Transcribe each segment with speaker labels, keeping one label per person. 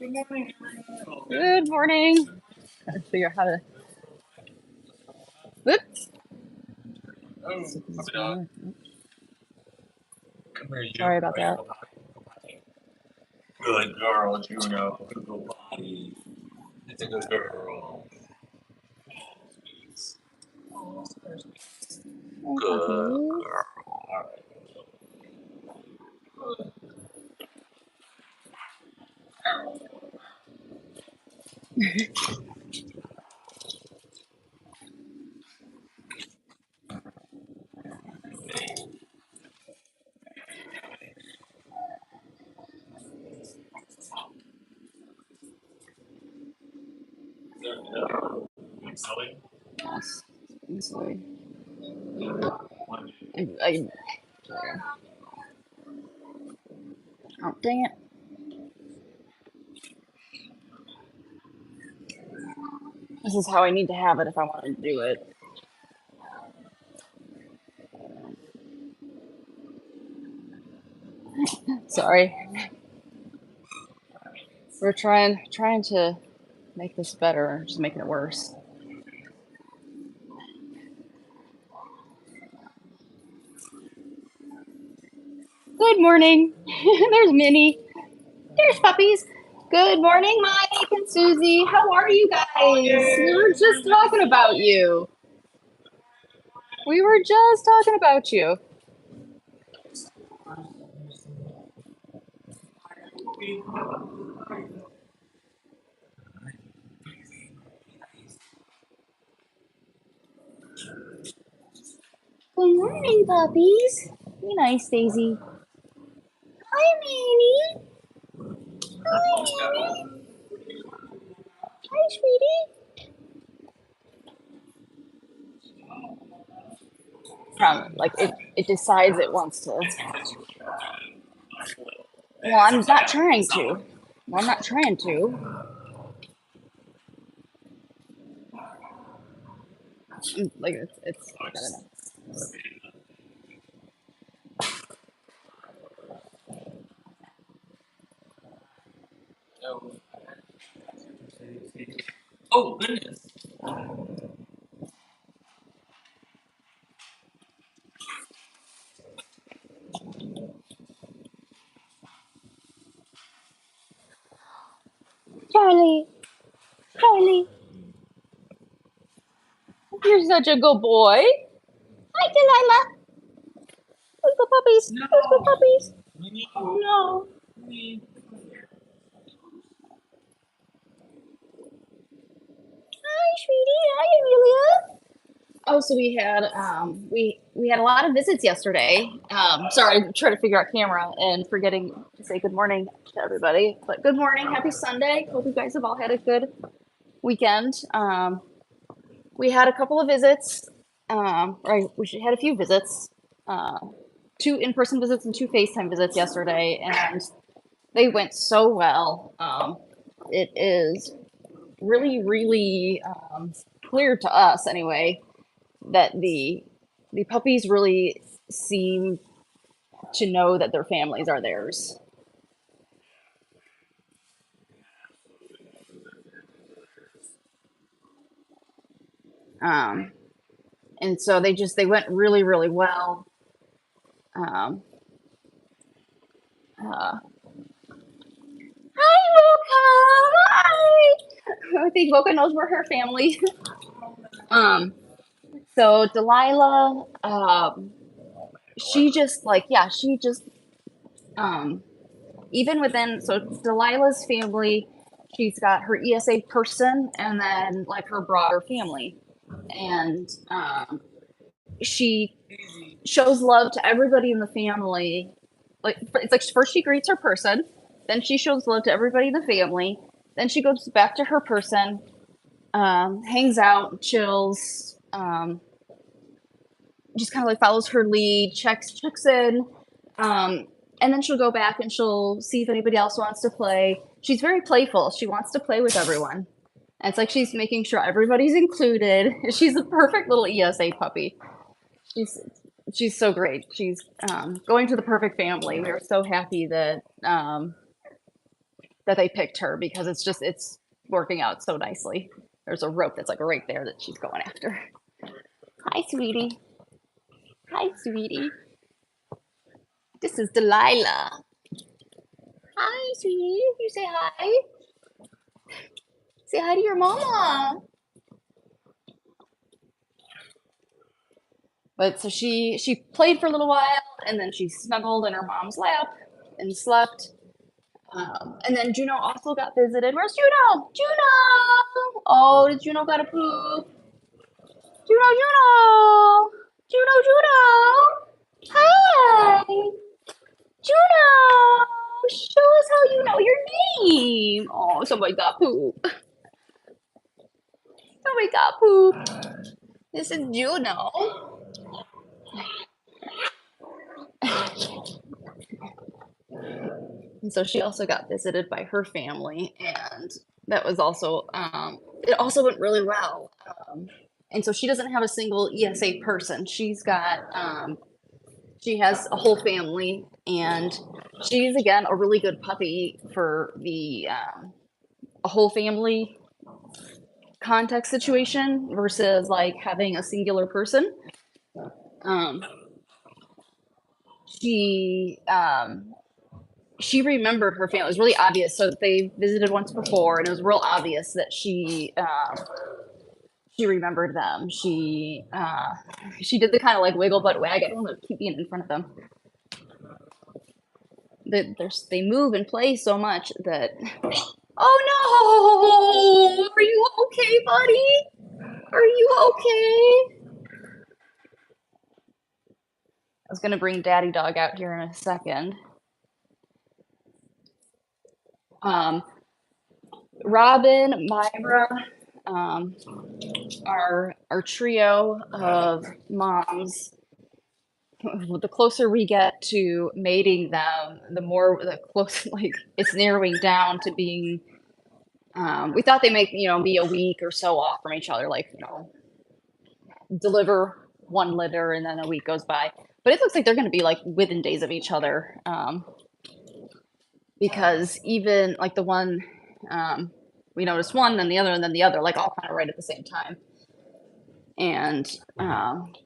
Speaker 1: Good morning. Trying to figure out how to. Whoops. Sorry about that.
Speaker 2: Good girl, Juno. Good body. It's a good girl. Good girl.
Speaker 1: Yes. Easily. I, oh, dang it. This is how I need to have it if I wanted to do it. Sorry. We're trying to make this better, just making it worse. Good morning. There's Minnie. There's puppies. Good morning, Mike and Susie. How are you guys? We were just talking about you. We were just talking about you. Good morning, puppies. Be nice, Daisy. Hi, Minnie. Hi, Minnie. Hi, sweetie. Like it decides it wants to. Well, I'm not trying to. Well, I'm not trying to. Like it's I don't know.
Speaker 2: Oh, goodness.
Speaker 1: Charlie, you're such a good boy. Hi, Delilah. Let's go, puppies.
Speaker 2: No.
Speaker 1: Let's go, puppies.
Speaker 2: No.
Speaker 1: Hi, sweetie. Hi, Amelia. Oh, so we had a lot of visits yesterday. Sorry, I'm trying to figure out camera and forgetting to say good morning to everybody. But good morning, happy Sunday. Hope you guys have all had a good weekend. We had a couple of visits. Had a few visits. 2 in-person visits and 2 FaceTime visits yesterday, and they went so well. It is really, really clear to us, anyway, that the puppies really seem to know that their families are theirs. And so they went really, really well. Um, uh, Hi, Mocha. Hi. I think Mocha knows we're her family. So Delilah, she just um, even within, so Delilah's family, she's got her ESA person and then like her broader family. And she shows love to everybody in the family. Like it's like first she greets her person, then she shows love to everybody in the family, then she goes back to her person, hangs out, chills, just kind of like follows her lead, checks in, and then she'll go back and she'll see if anybody else wants to play. She's very playful. She wants to play with everyone. And it's like she's making sure everybody's included. She's a perfect little ESA puppy. She's so great. She's going to the perfect family. We are so happy that that they picked her because it's working out so nicely. There's a rope that's like right there that she's going after. Hi, sweetie. Hi, sweetie. This is Delilah. Hi, sweetie. You say hi. Say hi to your mama. But so she played for a little while, and then she snuggled in her mom's lap and slept. And then Juno also got visited. Where's Juno? Juno! Oh, did Juno got a poop? Juno, Juno! Juno, Juno! Hi! Juno! Show us how you know your name. Oh, somebody got poop. Somebody got poop. This is Juno. And so she also got visited by her family, and that was also it also went really well. And so she doesn't have a single ESA person. She has a whole family, and she's again a really good puppy for the a whole family context situation versus like having a singular person. Um, she she remembered her family. It was really obvious. So they visited once before, and it was real obvious that she remembered them. She did the kind of like wiggle butt wag. I don't want to keep being in front of them. They move and play so much that. Oh no! Are you okay, buddy? Are you okay? I was gonna bring Daddy Dog out here in a second. Robin, Myra, our trio of moms. The closer we get to mating them, the closer like it's narrowing down to being. We thought they might be a week or so off from each other, like deliver one litter and then a week goes by. But it looks like they're going to be like within days of each other, because even like the one we noticed one, then the other, and then the other, like all kind of right at the same time, and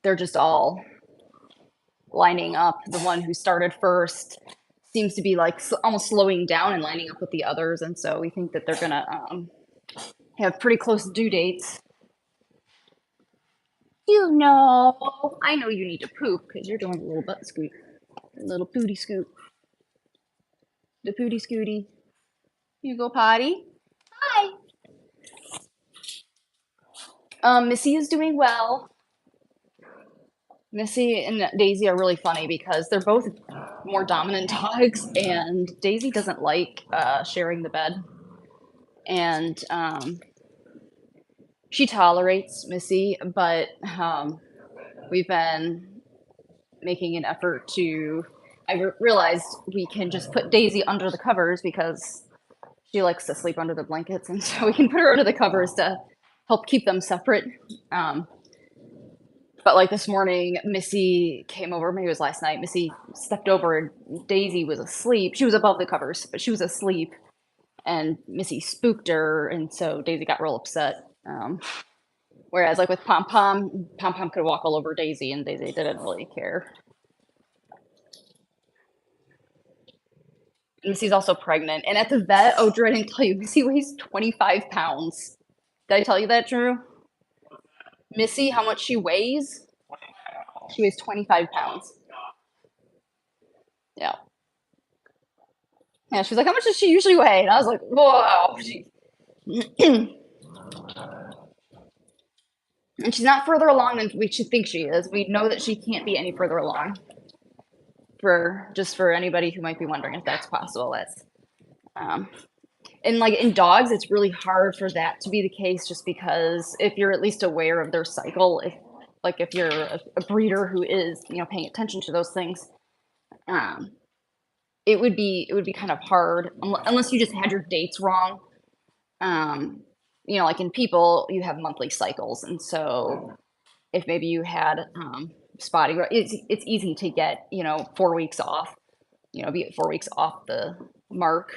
Speaker 1: they're just all lining up. The one who started first seems to be like almost slowing down and lining up with the others, and so we think that they're gonna have pretty close due dates. I know you need to poop because you're doing a little butt scoot, a little pooty scoot, the pooty scooty. You go potty. Hi. Missy is doing well. Missy and Daisy are really funny because they're both more dominant dogs, and Daisy doesn't like sharing the bed, and she tolerates Missy, but we've been making an effort to. I realized we can just put Daisy under the covers because she likes to sleep under the blankets, and so we can put her under the covers to help keep them separate. But like this morning, Missy came over, maybe it was last night. Missy stepped over and Daisy was asleep. She was above the covers, but she was asleep, and Missy spooked her, and so Daisy got real upset. Whereas like with Pom Pom, Pom Pom could walk all over Daisy, and Daisy didn't really care. Missy's also pregnant, and at the vet, oh, Drew, I didn't tell you, Missy weighs 25 pounds. Did I tell you that, Drew? Missy, how much she weighs? She weighs 25 pounds. Yeah. Yeah, she was like, how much does she usually weigh? And I was like, whoa. And she's not further along than we should think she is. We know that she can't be any further along. For anybody who might be wondering if that's possible, that's and like in dogs, it's really hard for that to be the case, just because if you're at least aware of their cycle, if you're a breeder who is paying attention to those things, it would be kind of hard unless you just had your dates wrong. Like in people, you have monthly cycles, and so if maybe you had spotty, it's easy to get 4 weeks off, be 4 weeks off the mark.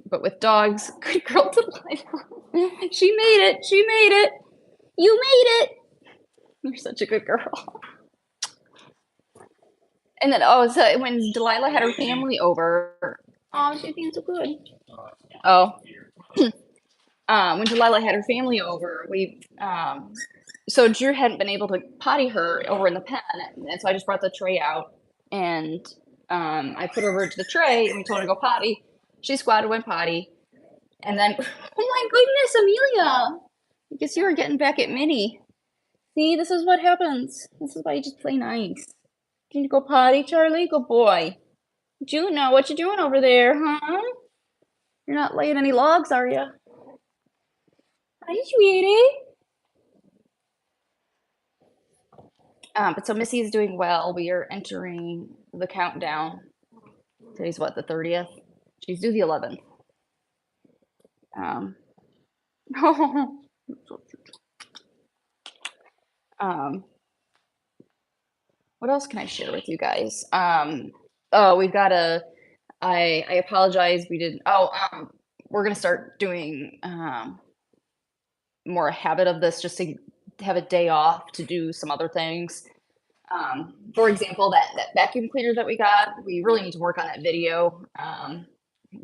Speaker 1: but with dogs, good girl Delilah. She made it. She made it. You made it. You're such a good girl. And then, so when Delilah had her family over, oh, she's being so good. Oh, when Delilah had her family over, so Drew hadn't been able to potty her over in the pen, and so I just brought the tray out, and I put her over to the tray, and we told her to go potty. She squatted, went potty, and then, oh my goodness, Amelia, I guess you were getting back at Minnie. See, this is what happens. This is why you just play nice. Can you go potty, Charlie? Good boy. Juno, what you doing over there, huh? You're not laying any logs, are you? Hi, sweetie. But so Missy's doing well. We are entering the countdown. Today's what, the 30th? She's due the 11th. What else can I share with you guys? We've got I apologize. We didn't. We're gonna start doing more a habit of this, just to have a day off to do some other things. For example, that vacuum cleaner that we got, we really need to work on that video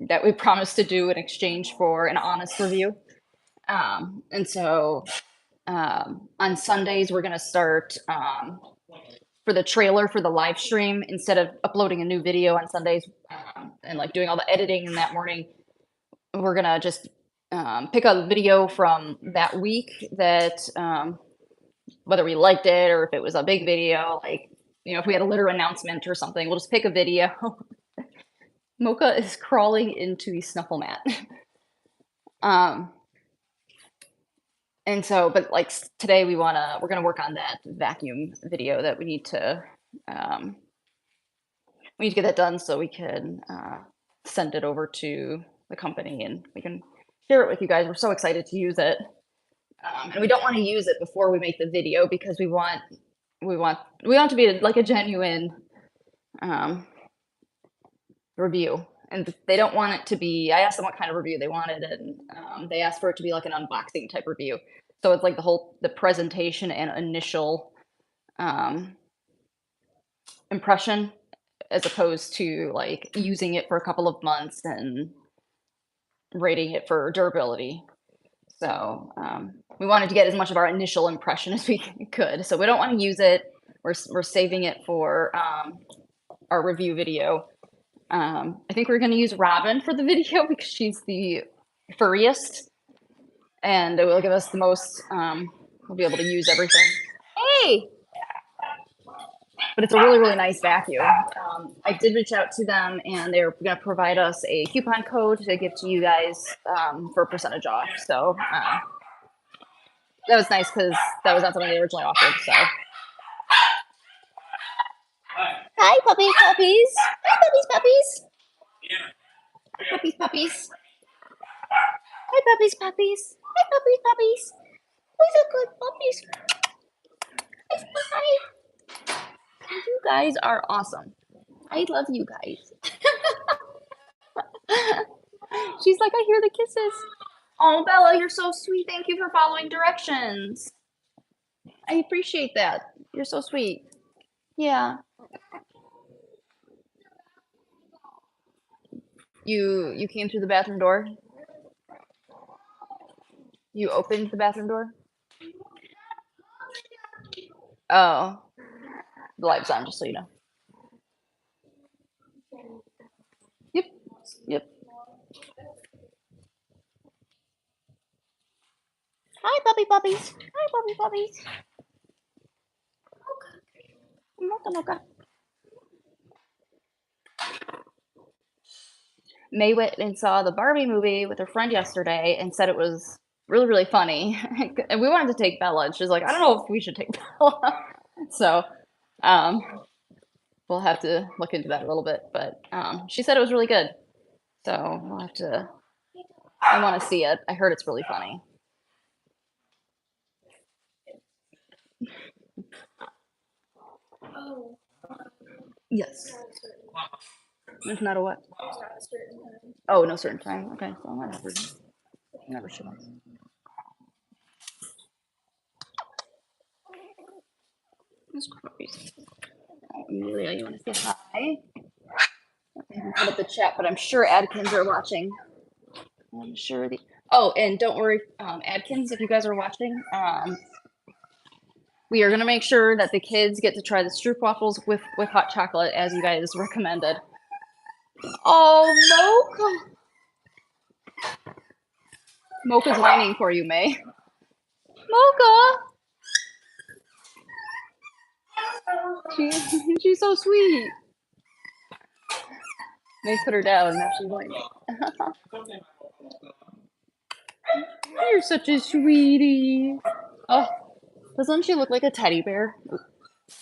Speaker 1: that we promised to do in exchange for an honest review. And so on Sundays, we're gonna start for the trailer for the live stream, instead of uploading a new video on Sundays and like doing all the editing in that morning, we're gonna just pick a video from that week that whether we liked it or if it was a big video, like, if we had a litter announcement or something, we'll just pick a video. Mocha is crawling into the snuffle mat. And so, but like today we're gonna work on that vacuum video that we need to get that done so we can send it over to the company and we can share it with you guys. We're so excited to use it. And we don't want to use it before we make the video, because we want to be like a genuine review, and they don't want it to be. I asked them what kind of review they wanted, and they asked for it to be like an unboxing type review. So it's like the presentation and initial impression, as opposed to like using it for a couple of months and rating it for durability. So we wanted to get as much of our initial impression as we could. So we don't want to use it. We're saving it for our review video. I think we're going to use Robin for the video because she's the furriest, and it will give us the most. We'll be able to use everything. Hey! But it's a really, really nice vacuum. I did reach out to them, and they're going to provide us a coupon code to give to you guys for a percentage off. So that was nice, because that was not something they originally offered. So, hi, puppies, puppies. Hi, puppies, puppies. Hi, puppies, puppies. Hi, puppies, puppies. Hi, puppies, puppies. These are good puppies. Hi. You guys are awesome. I love you guys. She's like, I hear the kisses. Oh, Bella, you're so sweet. Thank you for following directions. I appreciate that. You're so sweet. Yeah. You came through the bathroom door? You opened the bathroom door? Oh. The light's on, just so you know. Yep. Yep. Hi, puppy puppies. Hi, puppy puppies. Mocha, mocha. May went and saw the Barbie movie with her friend yesterday and said it was really, really funny. And we wanted to take Bella, and she's like, I don't know if we should take Bella. So we'll have to look into that a little bit. But she said it was really good. So we'll have to. I want to see it. I heard it's really funny. Yes. It's not a what? Oh, no certain time. Okay, so never should have. That's crazy. Oh, Amelia, you want to say hi? I haven't put up the chat, but I'm sure Adkins are watching. I'm sure the. Oh, and don't worry, Adkins, if you guys are watching, we are gonna make sure that the kids get to try the stroop waffles with hot chocolate, as you guys recommended. Oh, Mocha! Mocha's whining for you, May. Mocha! She's so sweet. May put her down, now she's whining. You're such a sweetie. Oh, doesn't she look like a teddy bear?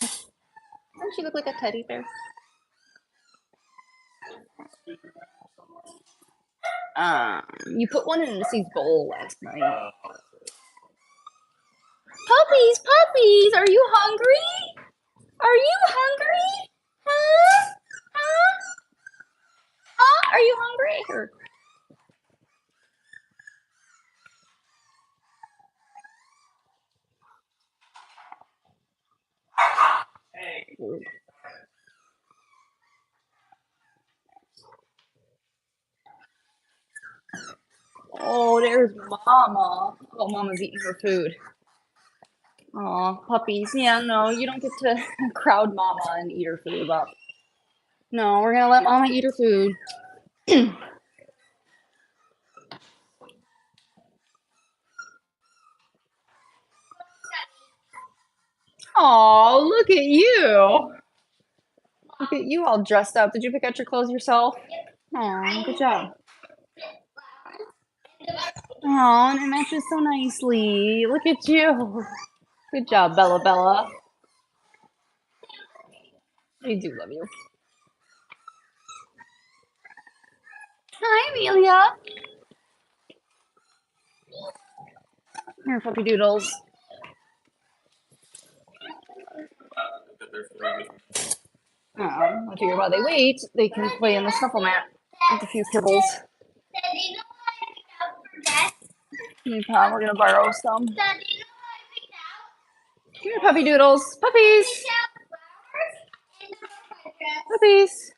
Speaker 1: Doesn't she look like a teddy bear? You put one in Missy's bowl last night. Puppies, puppies, are you hungry? Are you hungry? Huh? Huh? Huh? Are you hungry? Or... Oh, there's Mama. Oh, Mama's eating her food. Aw, puppies. Yeah, no, you don't get to crowd Mama and eat her food up. No, we're gonna let Mama eat her food. Oh, look at you. Look at you all dressed up. Did you pick out your clothes yourself? Aw, good job. Oh, and it matches so nicely. Look at you. Good job, Bella Bella. I do love you. Hi, Amelia. Here, puppy doodles. I figure while they wait, they can play in the snuffle mat with a few kibbles. Hey, Pop, we're gonna borrow some. Here, puppy doodles. Puppies. Puppies.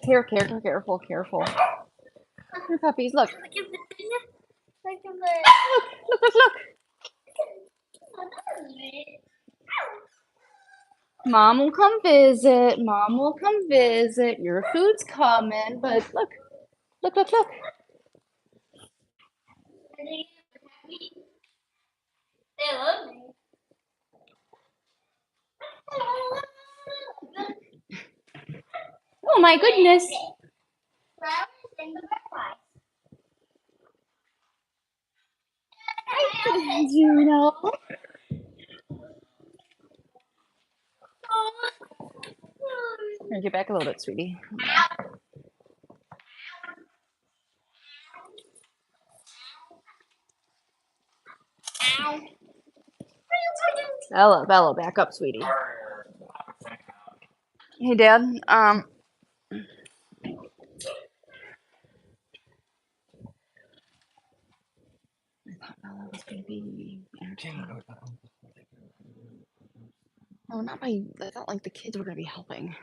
Speaker 1: Careful, careful. Here, puppies, look. Look. Mom will come visit. Mom will come visit. Your food's coming. But look.
Speaker 3: They love me.
Speaker 1: Oh my goodness. Juno. Here, get back a little bit, sweetie. Bella, back up, sweetie. Hey, Dad. I thought Bella was gonna be entertained. No, not by. I thought like the kids were gonna be helping.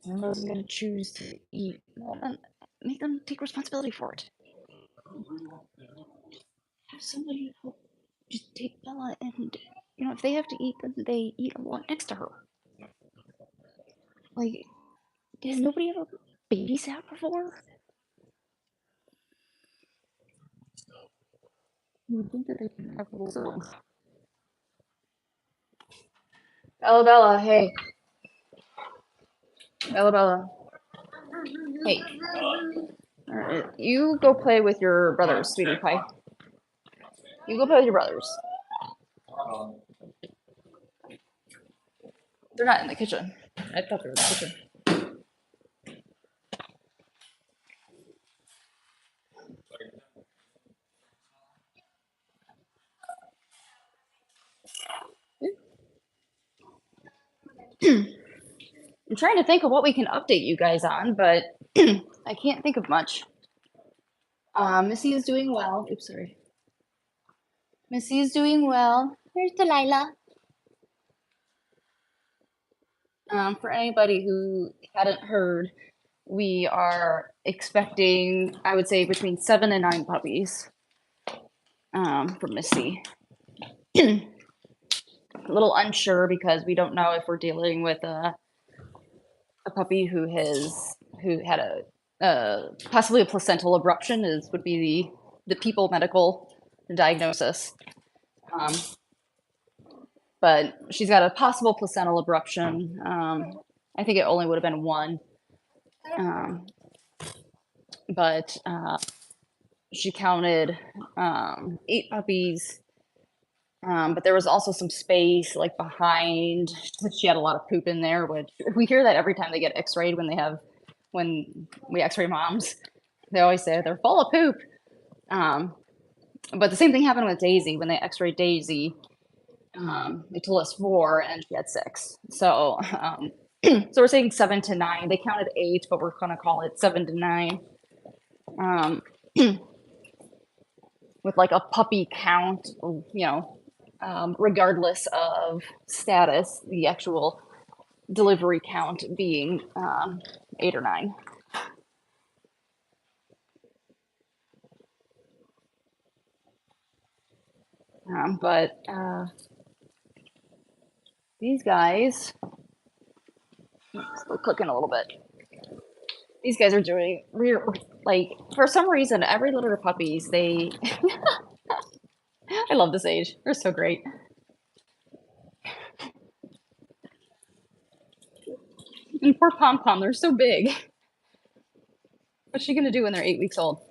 Speaker 1: And those are gonna choose to eat. Well, then make them take responsibility for it. Have somebody help. Just take Bella, and if they have to eat, then they eat a lot next to her. Like, has nobody ever babysat before? You would think that they can have little siblings. Bella, hey. Bella. Hey. Alright, you go play with your brothers, sweetie pie. You go play with your brothers. They're not in the kitchen. I thought they were in the kitchen. I'm trying to think of what we can update you guys on, but I can't think of much. Missy is doing well. Oops, sorry. Missy is doing well. Here's Delilah. For anybody who hadn't heard, we are expecting, I would say, between 7 and 9 puppies from Missy. A little unsure because we don't know if we're dealing with a puppy who had a possibly a placental abruption would be the people medical diagnosis. But she's got a possible placental abruption. I think it only would have been one. But she counted 8 puppies. But there was also some space like behind. She had a lot of poop in there, which we hear that every time they get x-rayed when we x-ray moms. They always say they're full of poop. But the same thing happened with Daisy. When they x-rayed Daisy, they told us 4 and she had 6. So so we're saying 7 to 9. They counted 8, but we're gonna call it 7 to 9. With like a puppy count, regardless of status, the actual delivery count being 8 or 9. But these guys, still cooking a little bit. These guys are doing like, for some reason, every litter of puppies, they. I love this age. They're so great. And poor Pom Pom, they're so big. What's she gonna do when they're 8 weeks old?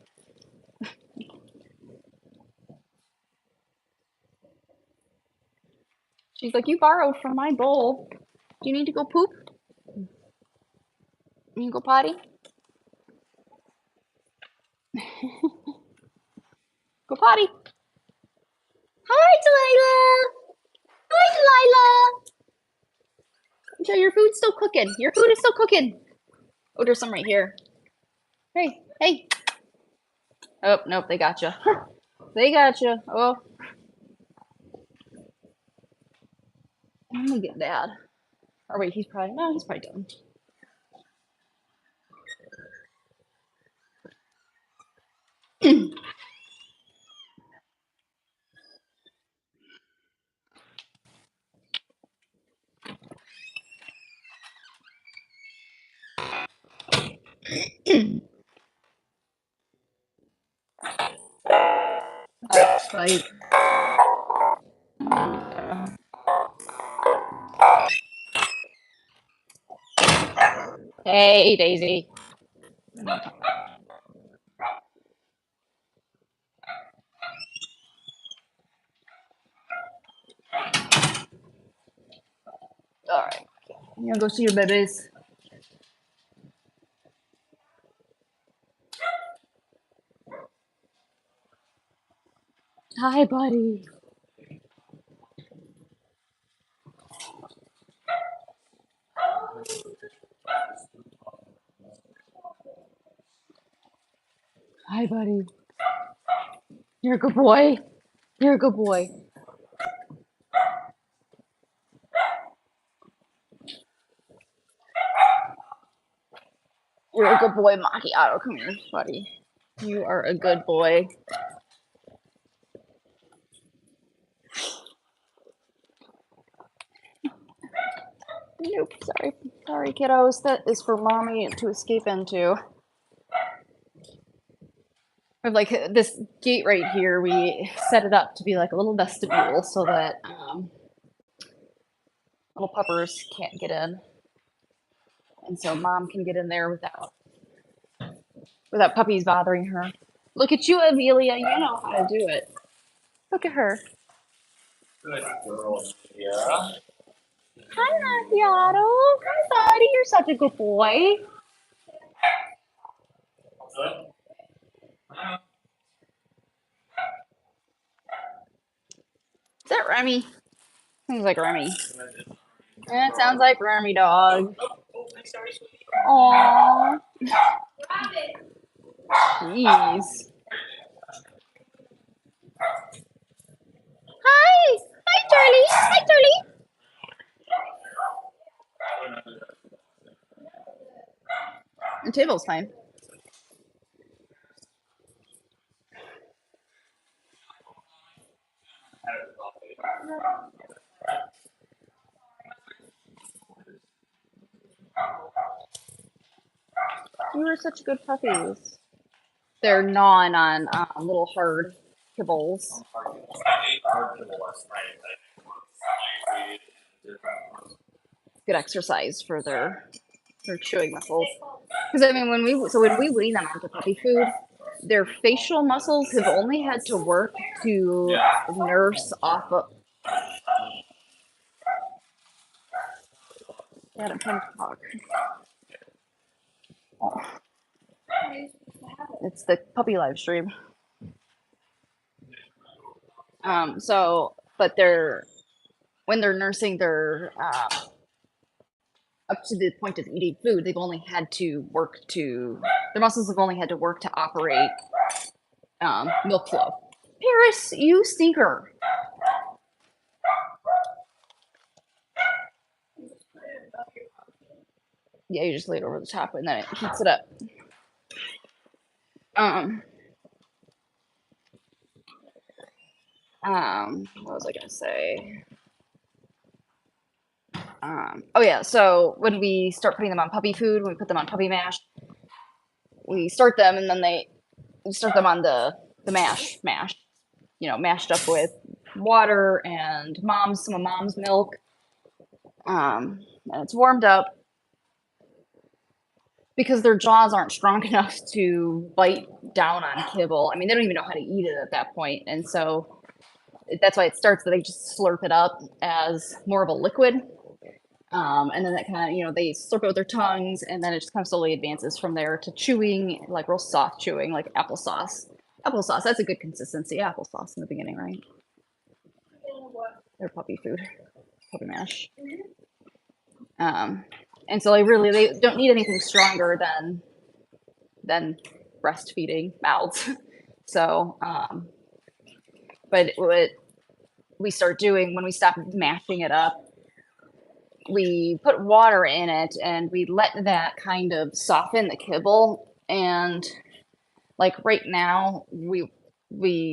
Speaker 1: She's like, you borrowed from my bowl. Do you need to go poop? You can go potty? Go potty. Hi, Delilah. Hi, Delilah. Enjoy, your food's still cooking. Your food is still cooking. Oh, there's some right here. Hey, hey. Oh, nope, they got you. They got you. Oh. Let me get Dad. Or wait, he's probably done. That's right. Hey, Daisy. All right. You gonna go see your babies? Hi, buddy. Hi, buddy. You're a good boy. You're a good boy. You're a good boy, Macchiato. Come here, buddy. You are a good boy. Nope, sorry. Sorry, kiddos. That is for mommy to escape into. We have like this gate right here. We set it up to be like a little vestibule so that little puppers can't get in. And so mom can get in there without puppies bothering her. Look at you, Amelia. You know how to do it. Look at her.
Speaker 2: Good girl, yeah.
Speaker 1: Hi, Macchiato. Hi, buddy. You're such a good boy.
Speaker 2: Good.
Speaker 1: Is that Remy? Seems like Remy. It sounds like Remy Dog. Aww. Jeez. Hi! Hi, Charlie! Hi, Charlie! The table's fine. You were such good puppies. They're gnawing on little hard kibbles. Good exercise for their chewing muscles. Because I mean, when we wean them onto puppy food, their facial muscles have only had to work to nurse off of. Yeah, I'm trying to talk. Oh. It's the puppy live stream. But when they're nursing, they're up to the point of eating food. They've only had to work to their muscles have only had to work to operate milk flow. Paris, you stinker. Yeah, you just lay it over the top and then it heats it up. What was I gonna say? Oh yeah, so when we start putting them on puppy food, when we put them on puppy mash, we start them and then we start them on the mash, mashed up with water and some of mom's milk. And it's warmed up because their jaws aren't strong enough to bite down on kibble. I mean, they don't even know how to eat it at that point, and so that's why it starts that they just slurp it up as more of a liquid. And then that kind of, they slurp it with their tongues, and then it just kind of slowly advances from there to chewing, like real soft chewing, like applesauce. Applesauce, that's a good consistency. Applesauce in the beginning, right? Their puppy food, puppy mash. And so they don't need anything stronger than breastfeeding mouths. So, but what we start doing when we stop mashing it up, we put water in it and we let that kind of soften the kibble. And like right now, we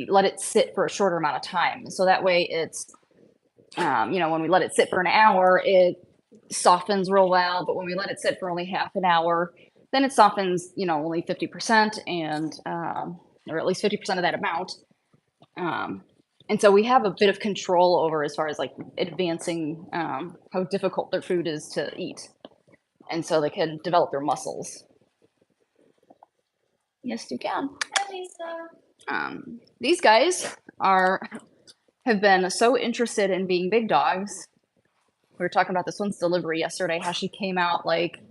Speaker 1: let it sit for a shorter amount of time. So that way it's, when we let it sit for an hour, it softens real well. But when we let it sit for only half an hour, then it softens, only 50% or at least 50% of that amount. And so we have a bit of control over as far as like advancing how difficult their food is to eat. And so they can develop their muscles. Yes, you can. Hi, Lisa. These guys have been so interested in being big dogs. We were talking about this one's delivery yesterday, how she came out like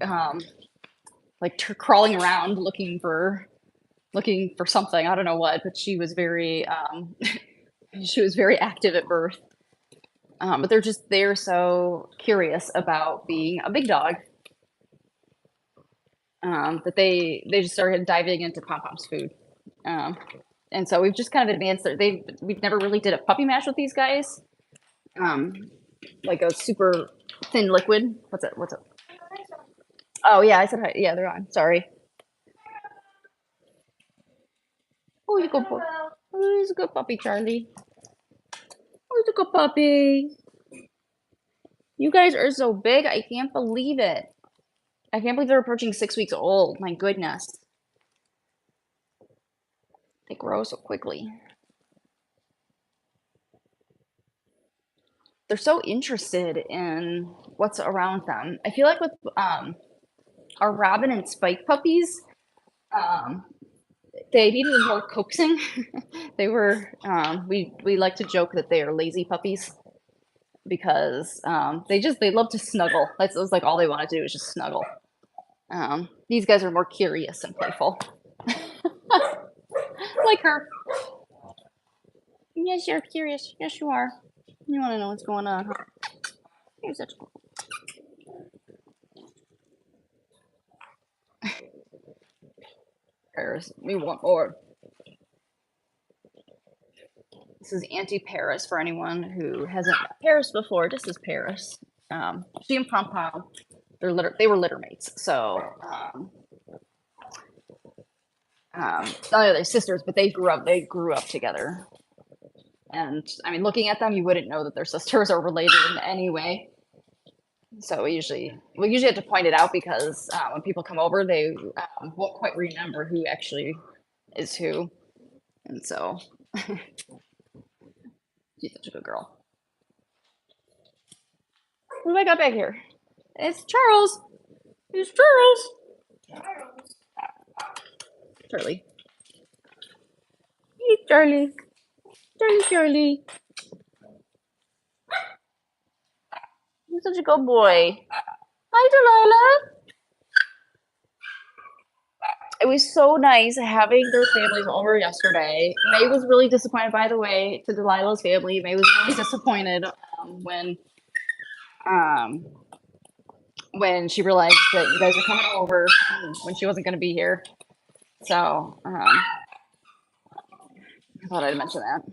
Speaker 1: crawling around looking for something. I don't know what, but she was very active at birth. But they're so curious about being a big dog that they just started diving into Pom Pom's food. And so we've just kind of advanced we've never really did a puppy mash with these guys. Like a super thin liquid. What's it? Oh yeah, I said hi. Yeah, they're on. Sorry. Oh, he's a good boy. Oh, he's a good puppy, Charlie. Oh, he's a good puppy. You guys are so big. I can't believe it. I can't believe they're approaching 6 weeks old. My goodness. They grow so quickly. They're so interested in what's around them. I feel like with our Robin and Spike puppies, they needed more coaxing. They were, we like to joke that they are lazy puppies because they love to snuggle. That's like all they want to do is just snuggle. These guys are more curious and playful. Like her. Yes, you're curious. Yes, you are. You want to know what's going on, huh? You're such a Paris. We want more. This is Auntie Paris for anyone who hasn't met Paris before. This is Paris. She and Pom Pom, they were litter mates. So not only are they sisters, but they grew up together. And I mean, looking at them, you wouldn't know that their sisters are related in any way. So we usually have to point it out because when people come over, they won't quite remember who actually is who. And so she's such a good girl. What do I got back here? It's Charles. It's Charles. Charlie. Hey, Charlie. Charlie. You're such a good boy. Hi, Delilah. It was so nice having their families over yesterday. May was really disappointed, by the way, to Delilah's family. May was really disappointed when she realized that you guys were coming over when she wasn't going to be here. So I thought I'd mention that.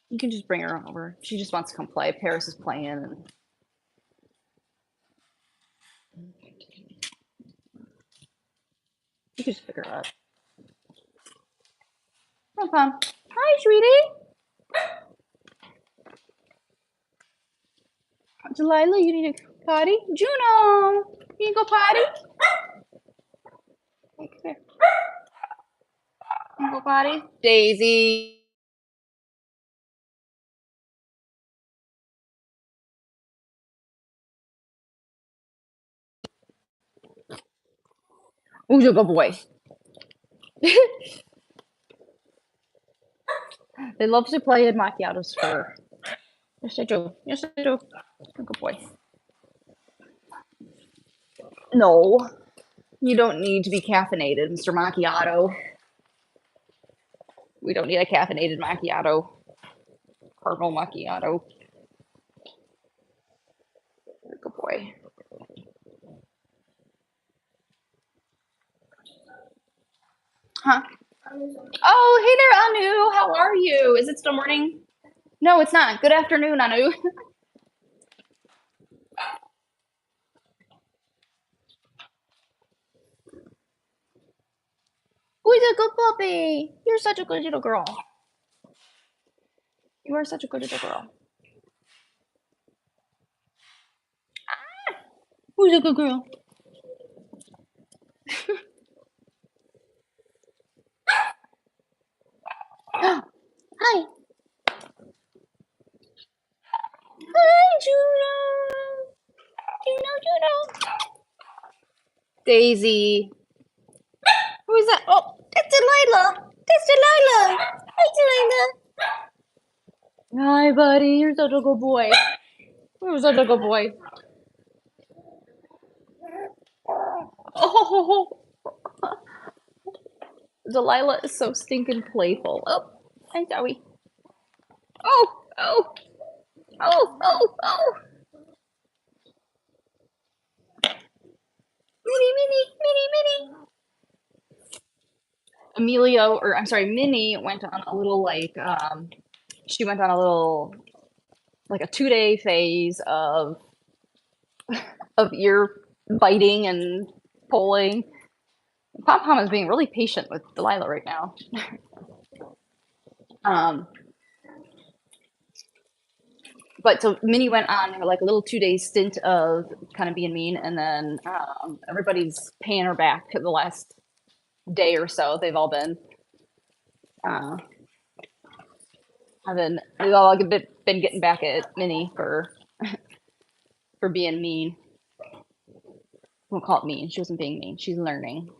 Speaker 1: You can just bring her over. She just wants to come play. Paris is playing. And you can just pick her up. Come on. Hi, sweetie. Delilah, you need a potty? Juno, you need to go potty? Hey, come here. You go potty? Daisy. Who's a good boy? They love to play in macchiato's fur. Yes, I do. Yes, I do. Good boy. No, you don't need to be caffeinated, Mr. Macchiato. We don't need a caffeinated macchiato. Caramel macchiato. Good boy. Huh? Oh, hey there, Anu. How are you? Is it still morning? No, it's not. Good afternoon, Anu. Who's a good puppy? You're such a good little girl. You are such a good little girl. Who's a good girl? Hi. Hi, Juno. Juno. Daisy. Who is that? Oh, that's Delilah. Hi, Delilah. Hi, buddy. You're such a good boy. You're such a good boy. Oh, Delilah is so stinking playful. Oh, hi, Zoe. Oh. Minnie. Amelia, or I'm sorry, Minnie went on a little she went on a little a 2-day phase of ear biting and pulling. Pom Pom is being really patient with Delilah right now. But so Minnie went on a little 2-day stint of kind of being mean, and then everybody's paying her back the last day or so. They've all been we've all been getting back at Minnie for being mean. We'll call it mean. She wasn't being mean. She's learning.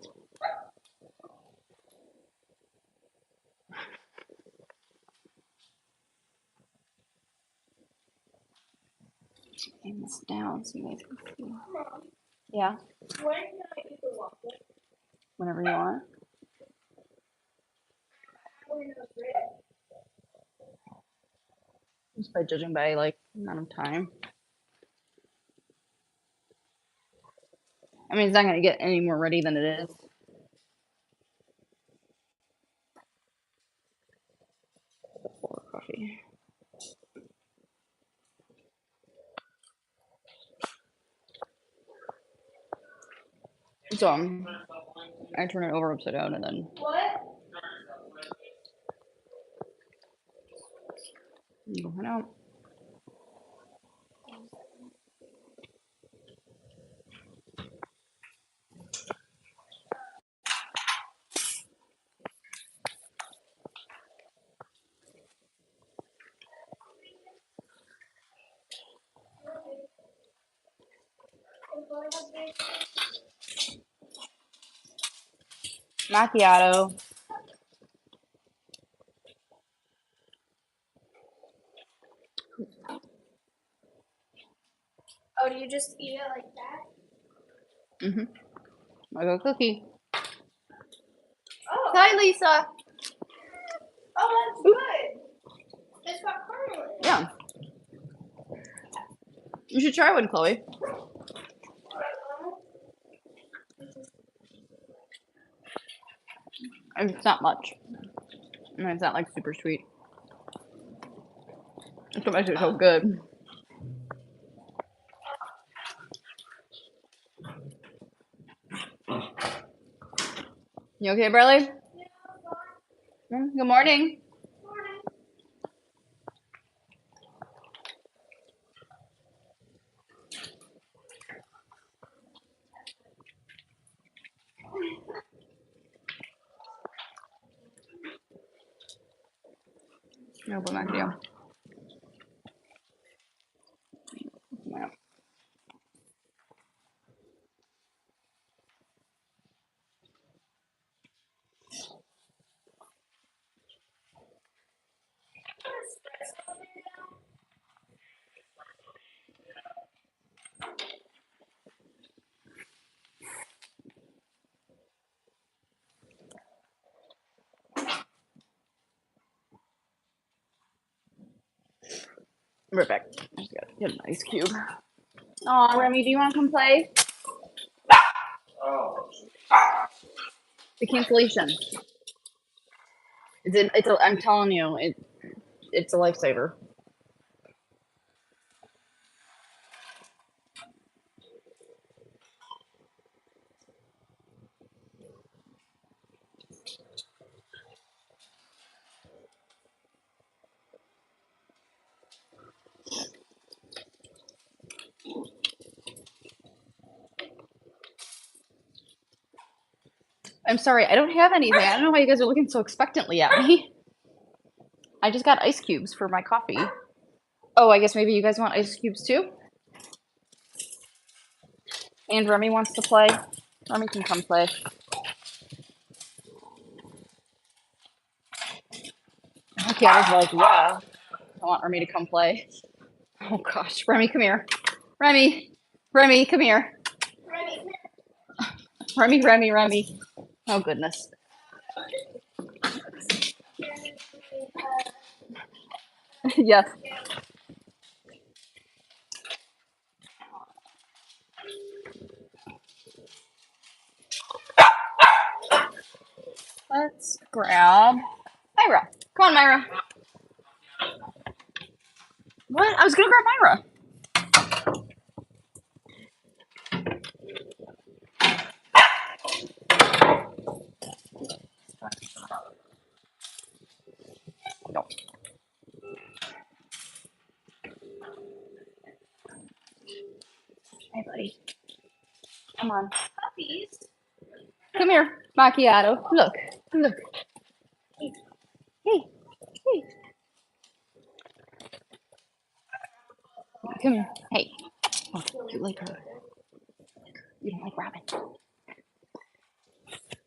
Speaker 1: Aim this down so you guys can see. Yeah. When can I eat the waffle? Whenever you want. Just by judging by amount of time. I mean, it's not gonna get any more ready than it is. coffee. So I turn it over upside down and then. What? Going out. Macchiato.
Speaker 3: Oh, do you just eat it like that?
Speaker 1: Mm-hmm. Like a cookie.
Speaker 3: Oh.
Speaker 1: Hi, Lisa.
Speaker 3: Oh, that's good. It's got caramel in it.
Speaker 1: Yeah. You should try one, Chloe. And it's not much. And it's not like super sweet. That's what makes it so good. You okay, Bradley?
Speaker 3: Yeah,
Speaker 1: Good morning.
Speaker 3: morning.
Speaker 1: No, but back to you. Yeah. Right back. I just gotta get an ice cube. Aw, Remy, do you want to come play?
Speaker 2: Oh.
Speaker 1: The cancellation. I'm telling you, it's a lifesaver. I'm sorry, I don't have anything. I don't know why you guys are looking so expectantly at me. I just got ice cubes for my coffee. Oh, I guess maybe you guys want ice cubes too? And Remy wants to play. Remy can come play. Yeah, I was like, yeah. I want Remy to come play. Oh gosh, Remy, come here. Remy, come here. Remy. Oh goodness. Yes. Let's grab Myra. Come on, Myra. What? I was gonna grab Myra. No. Hey, buddy. Come on.
Speaker 3: Puppies.
Speaker 1: Come here, macchiato. Look. Hey. Come here. Hey. Oh, you like her. You don't like Robin.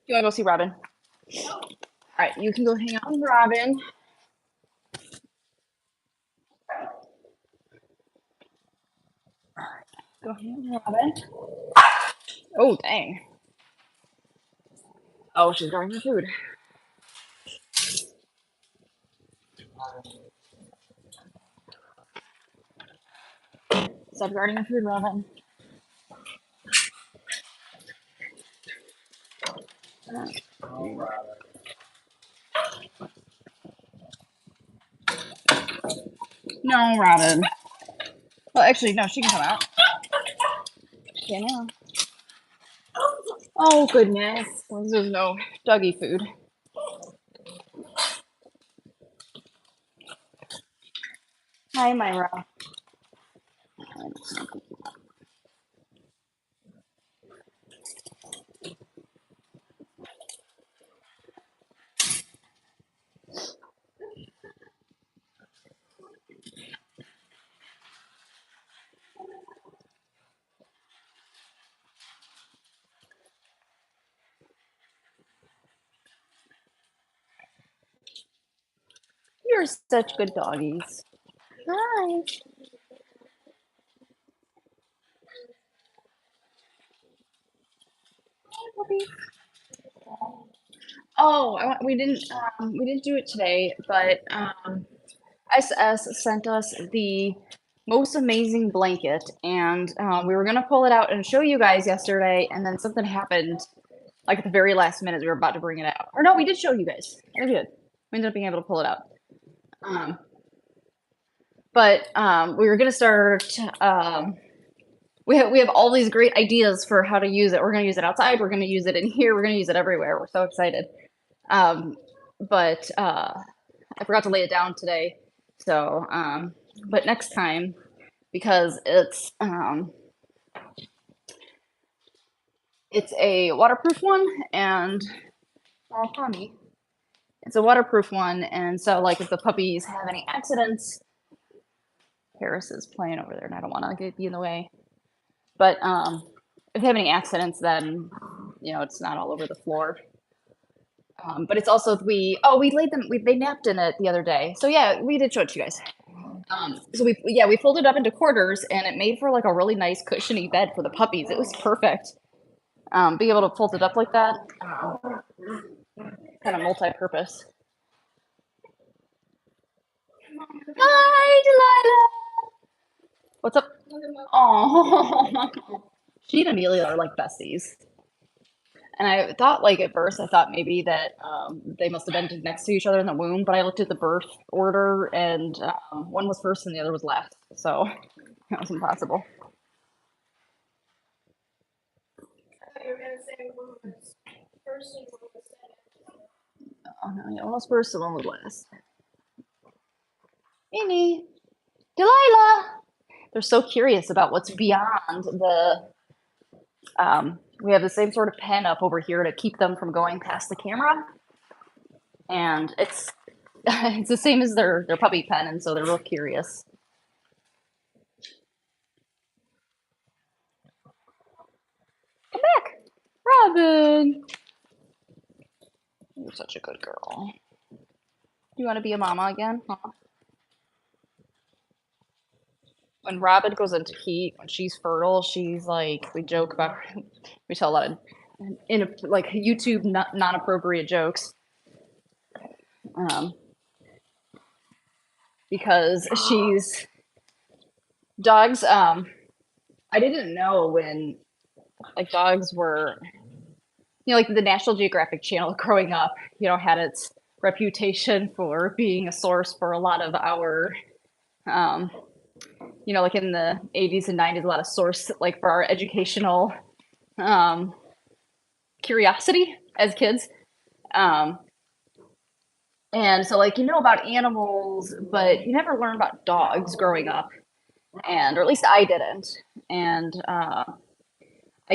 Speaker 1: You wanna go see Robin? Alright, you can go hang out with Robin. Go hang out with Robin. Oh, dang. Oh, she's grabbing her food. Stop guarding her food, Robin. No, Robin. Well, actually, no, she can come out. Yeah, no. Oh, goodness. There's no doggy food. Hi, Myra. You're such good doggies. Hi. Puppy. Oh, we didn't do it today, but SS sent us the most amazing blanket, and we were gonna pull it out and show you guys yesterday, and then something happened like at the very last minute. We were about to bring it out, or no, we did show you guys. We did. We ended up being able to pull it out. But we were gonna start. We have all these great ideas for how to use it. We're gonna use it outside. We're gonna use it in here. We're gonna use it everywhere. We're so excited. But I forgot to lay it down today. So, but next time, because it's a waterproof one, and oh, Tommy, it's a waterproof one, and so like if the puppies have any accidents, Paris is playing over there, and I don't want to be in the way. But if they have any accidents, then it's not all over the floor. But it's also we laid them. They napped in it the other day. So yeah, we did show it to you guys. So we folded it up into quarters, and it made for like a really nice cushiony bed for the puppies. It was perfect. Being able to fold it up like that, kind of multi-purpose. Hi, Delilah. What's up? Oh, she and Amelia are like besties. And I thought, like, at first, I thought maybe that they must have been next to each other in the womb, but I looked at the birth order, and one was first and the other was last. So that was impossible.
Speaker 3: I thought you were gonna say one was first and one was second.
Speaker 1: Oh, no, yeah, one was first and one was last. Minnie, Delilah! They're so curious about what's beyond the. We have the same sort of pen up over here to keep them from going past the camera. And it's it's the same as their puppy pen, and so they're real curious. Come back, Robin. You're such a good girl. You want to be a mama again? Huh? When Robin goes into heat, when she's fertile, she's like, we joke about, we tell a lot of like YouTube non-appropriate jokes. Because dogs, I didn't know when like dogs were, like the National Geographic Channel growing up, had its reputation for being a source for a lot of our, like in the 80s and 90s, a lot of source like for our educational curiosity as kids. And so like, about animals, but you never learn about dogs growing up. Or at least I didn't. And I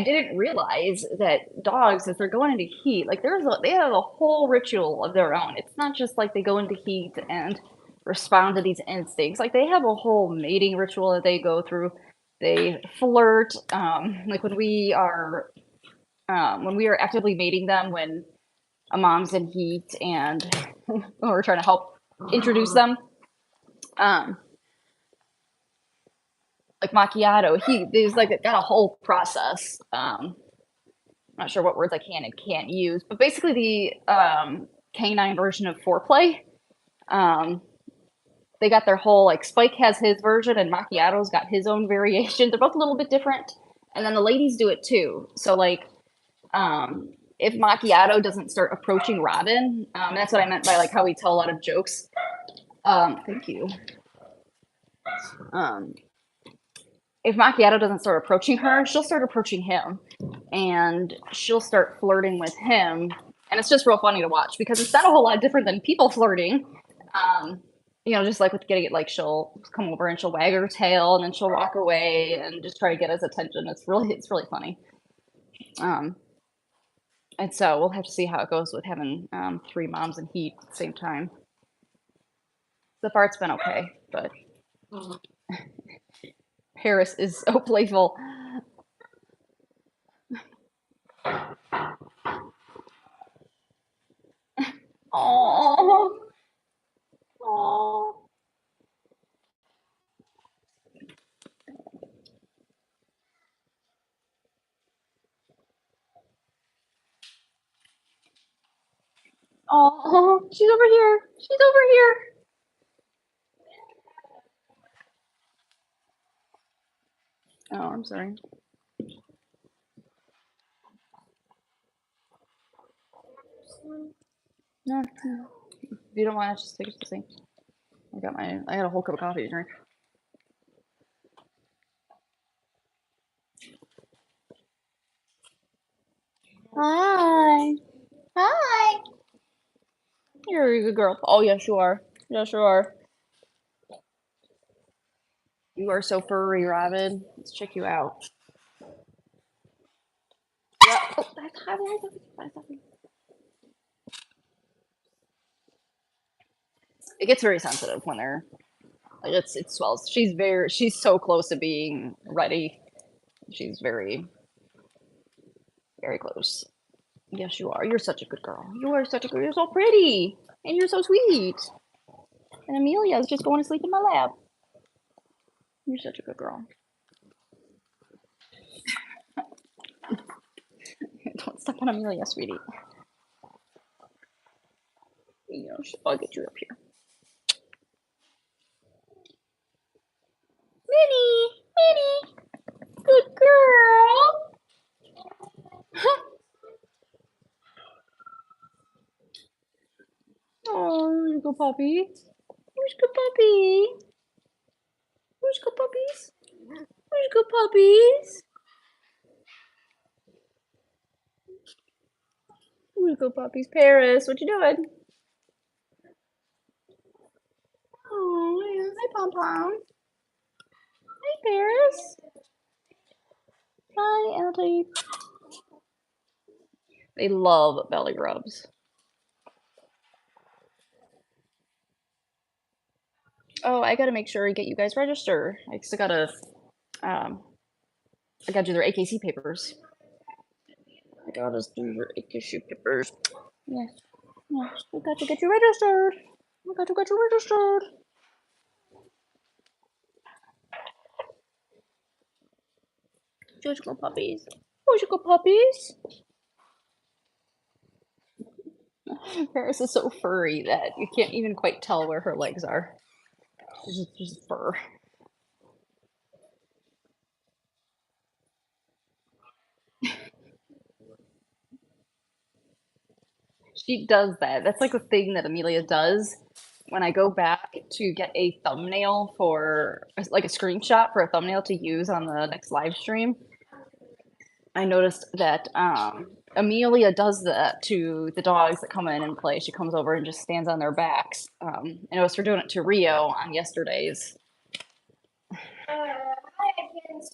Speaker 1: didn't realize that dogs, if they're going into heat, like they have a whole ritual of their own. It's not just like they go into heat and respond to these instincts. Like they have a whole mating ritual that they go through. They flirt. Like when we are actively mating them, when a mom's in heat and we're trying to help introduce them. Like macchiato, there's like got a whole process. I'm not sure what words I can and can't use, but basically the canine version of foreplay. They got their whole like Spike has his version and Macchiato's got his own variation. They're both a little bit different, and then the ladies do it too. So like, if Macchiato doesn't start approaching Robin, that's what I meant by like how we tell a lot of jokes. Thank you. if Macchiato doesn't start approaching her, she'll start approaching him, and she'll start flirting with him. And it's just real funny to watch because it's not a whole lot different than people flirting. Just like with getting it, like she'll come over and she'll wag her tail and then she'll walk away and just try to get his attention. It's really funny. And so we'll have to see how it goes with having 3 moms in heat at the same time. So far, it's been okay, but Paris is so playful. Oh, oh. Oh, she's over here. She's over here. Oh, I'm sorry. No. If you don't want to, just take it to the sink. I got a whole cup of coffee to drink. Hi. Hi. You're a good girl. Oh, yes, you are. Yes, you are. You are so furry, Robin. Let's check you out. Yeah. Oh, that's it gets very sensitive when they're like it swells. She's so close to being ready. She's very, very close. Yes, you are. You're such a good girl. You are such a good. You're so pretty, and you're so sweet. And Amelia's just going to sleep in my lap. You're such a good girl. Don't step on Amelia, sweetie. I'll get you up here. Minnie, good girl. Oh, you go puppy. Where's good puppy? Where's good puppies? Where's good puppies? Where's good puppies? Paris, what you doing? Oh, yeah. Hi, Pom Pom. Hi, Paris. Hi, Auntie. They love belly rubs. Oh, I gotta make sure I get you guys registered. I still gotta, I gotta do their AKC papers. I gotta do your AKC papers. Yes, yes, we got to get you registered. We got to get you registered. Judgmental puppies. Judgmental puppies. Paris is so furry that you can't even quite tell where her legs are. She's just fur. She does that. That's like a thing that Amelia does. When I go back to get a thumbnail for, like a screenshot for a thumbnail to use on the next live stream, I noticed that Amelia does that to the dogs that come in and play. She comes over and just stands on their backs. And it was for doing it to Rio on yesterday's.
Speaker 3: Hi, kids.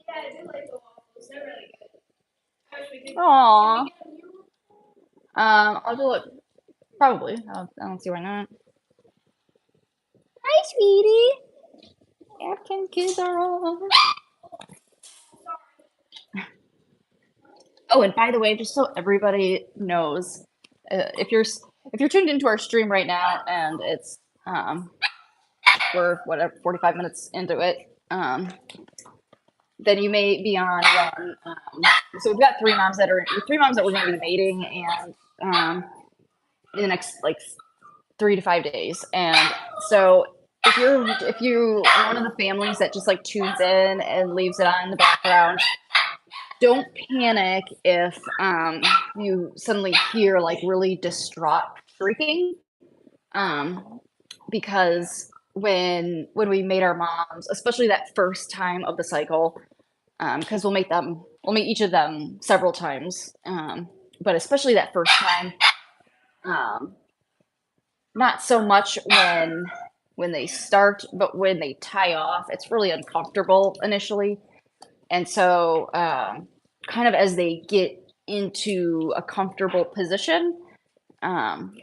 Speaker 3: Yeah, I do like the waffles. They're really good. I wish we could.
Speaker 1: Aww.
Speaker 3: Can we get a new one?
Speaker 1: I'll do it. Probably. I don't see why not. Hi, sweetie. African kids are all. Oh, and by the way, just so everybody knows, if you're tuned into our stream right now and it's we're whatever 45 minutes into it, then you may be on one. So we've got three moms that we're going to be mating and in the next like 3 to 5 days. And so if you are one of the families that just like tunes in and leaves it on in the background, don't panic if you suddenly hear like really distraught shrieking, because when we made our moms, especially that first time of the cycle, because we'll meet each of them several times, but especially that first time, um, not so much when they start, but when they tie off, it's really uncomfortable initially. And so, kind of as they get into a comfortable position, um,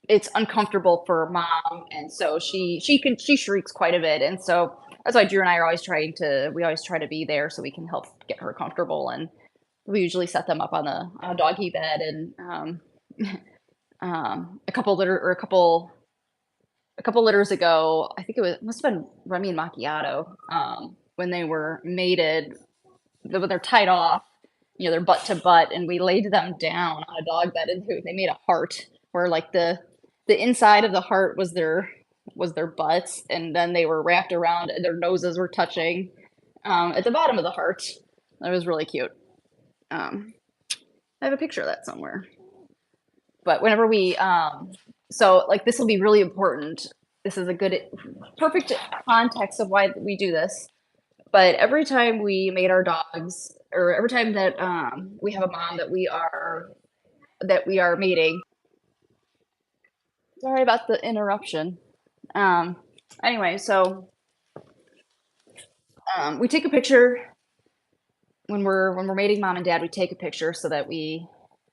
Speaker 1: it's uncomfortable for mom, and so she shrieks quite a bit, and so that's why Drew and I are always we always try to be there so we can help get her comfortable, and we usually set them up on a doggy bed, and a couple litters ago, I think must have been Remy and Macchiato, when they were mated, when they're tied off, you know, they're butt to butt, and we laid them down on a dog bed, and they made a heart where like the inside of the heart was their butts, and then they were wrapped around, and their noses were touching at the bottom of the heart. That was really cute. I have a picture of that somewhere. But whenever so like this will be really important. This is a perfect context of why we do this. But every time we mate our dogs, or every time that we have a mom that we are mating. Sorry about the interruption. Anyway, so we take a picture when we're mating mom and dad. We take a picture so that we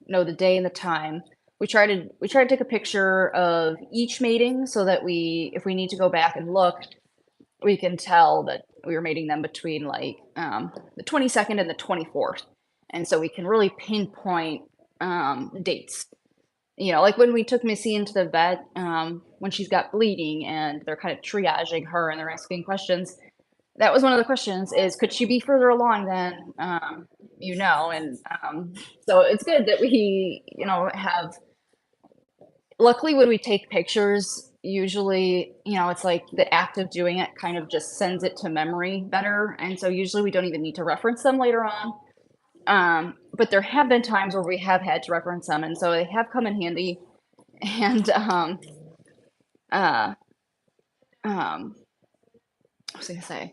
Speaker 1: know the day and the time. We try to take a picture of each mating so that if we need to go back and look, we can tell that we were mating them between like the 22nd and the 24th, and so we can really pinpoint dates. You know, like when we took Missy into the vet, when she's got bleeding and they're kind of triaging her and they're asking questions. That was one of the questions: is could she be further along than you know? And so it's good that we, you know, have. Luckily, when we take pictures, usually, you know, it's like the act of doing it kind of just sends it to memory better, and so usually we don't even need to reference them later on. But there have been times where we have had to reference them, and so they have come in handy. And uh, what was I gonna say?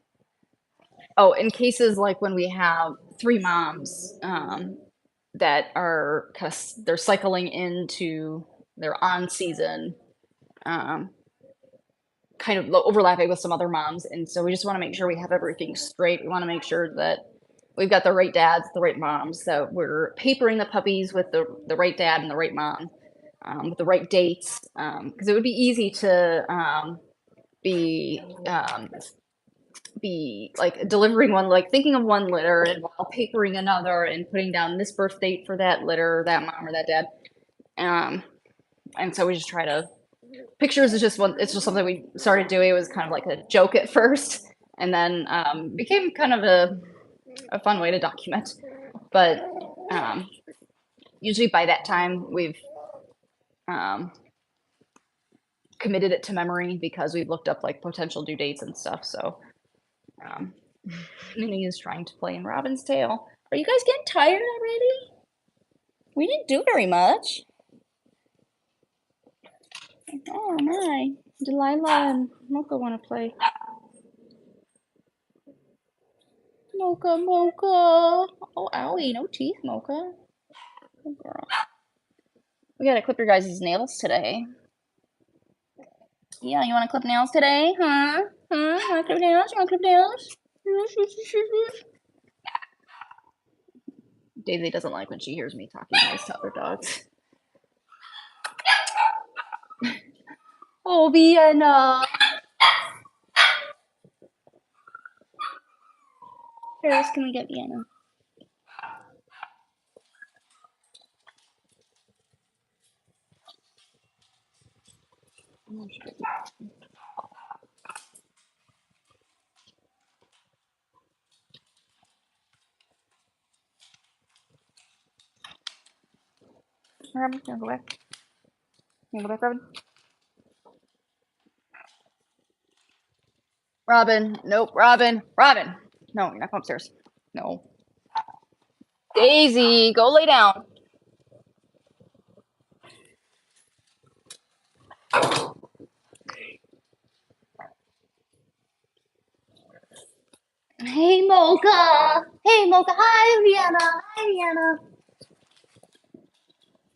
Speaker 1: Oh, in cases like when we have three moms that are they're cycling into their on season, um, kind of overlapping with some other moms, and so we just want to make sure we have everything straight. We want to make sure that we've got the right dads, the right moms, that we're papering the puppies with the right dad and the right mom, with the right dates, because it would be easy to be like delivering one, like thinking of one litter and while papering another and putting down this birth date for that litter, that mom or that dad. And so we just try to, pictures is just it's just something we started doing. It was kind of like a joke at first, and then became kind of a fun way to document. But usually by that time we've committed it to memory because we've looked up like potential due dates and stuff. So Minnie is trying to play in Robin's tail. Are you guys getting tired already? We didn't do very much. Oh my, Delilah and Mocha want to play. Mocha, Mocha. Oh, owie, no teeth, Mocha. Good girl. We gotta clip your guys' nails today. Yeah, you wanna clip nails today? Huh? Huh? You wanna clip nails? You wanna clip nails? Daisy doesn't like when she hears me talking nice to other dogs. Oh, Vienna. Paris, can we get Vienna? Robin, you wanna go back? You wanna go back, Robin? Robin, nope, Robin, Robin. No, you're not going upstairs. No. Daisy, go lay down. Hey, Mocha. Hey, Mocha. Hi, Vienna. Hi, Vienna.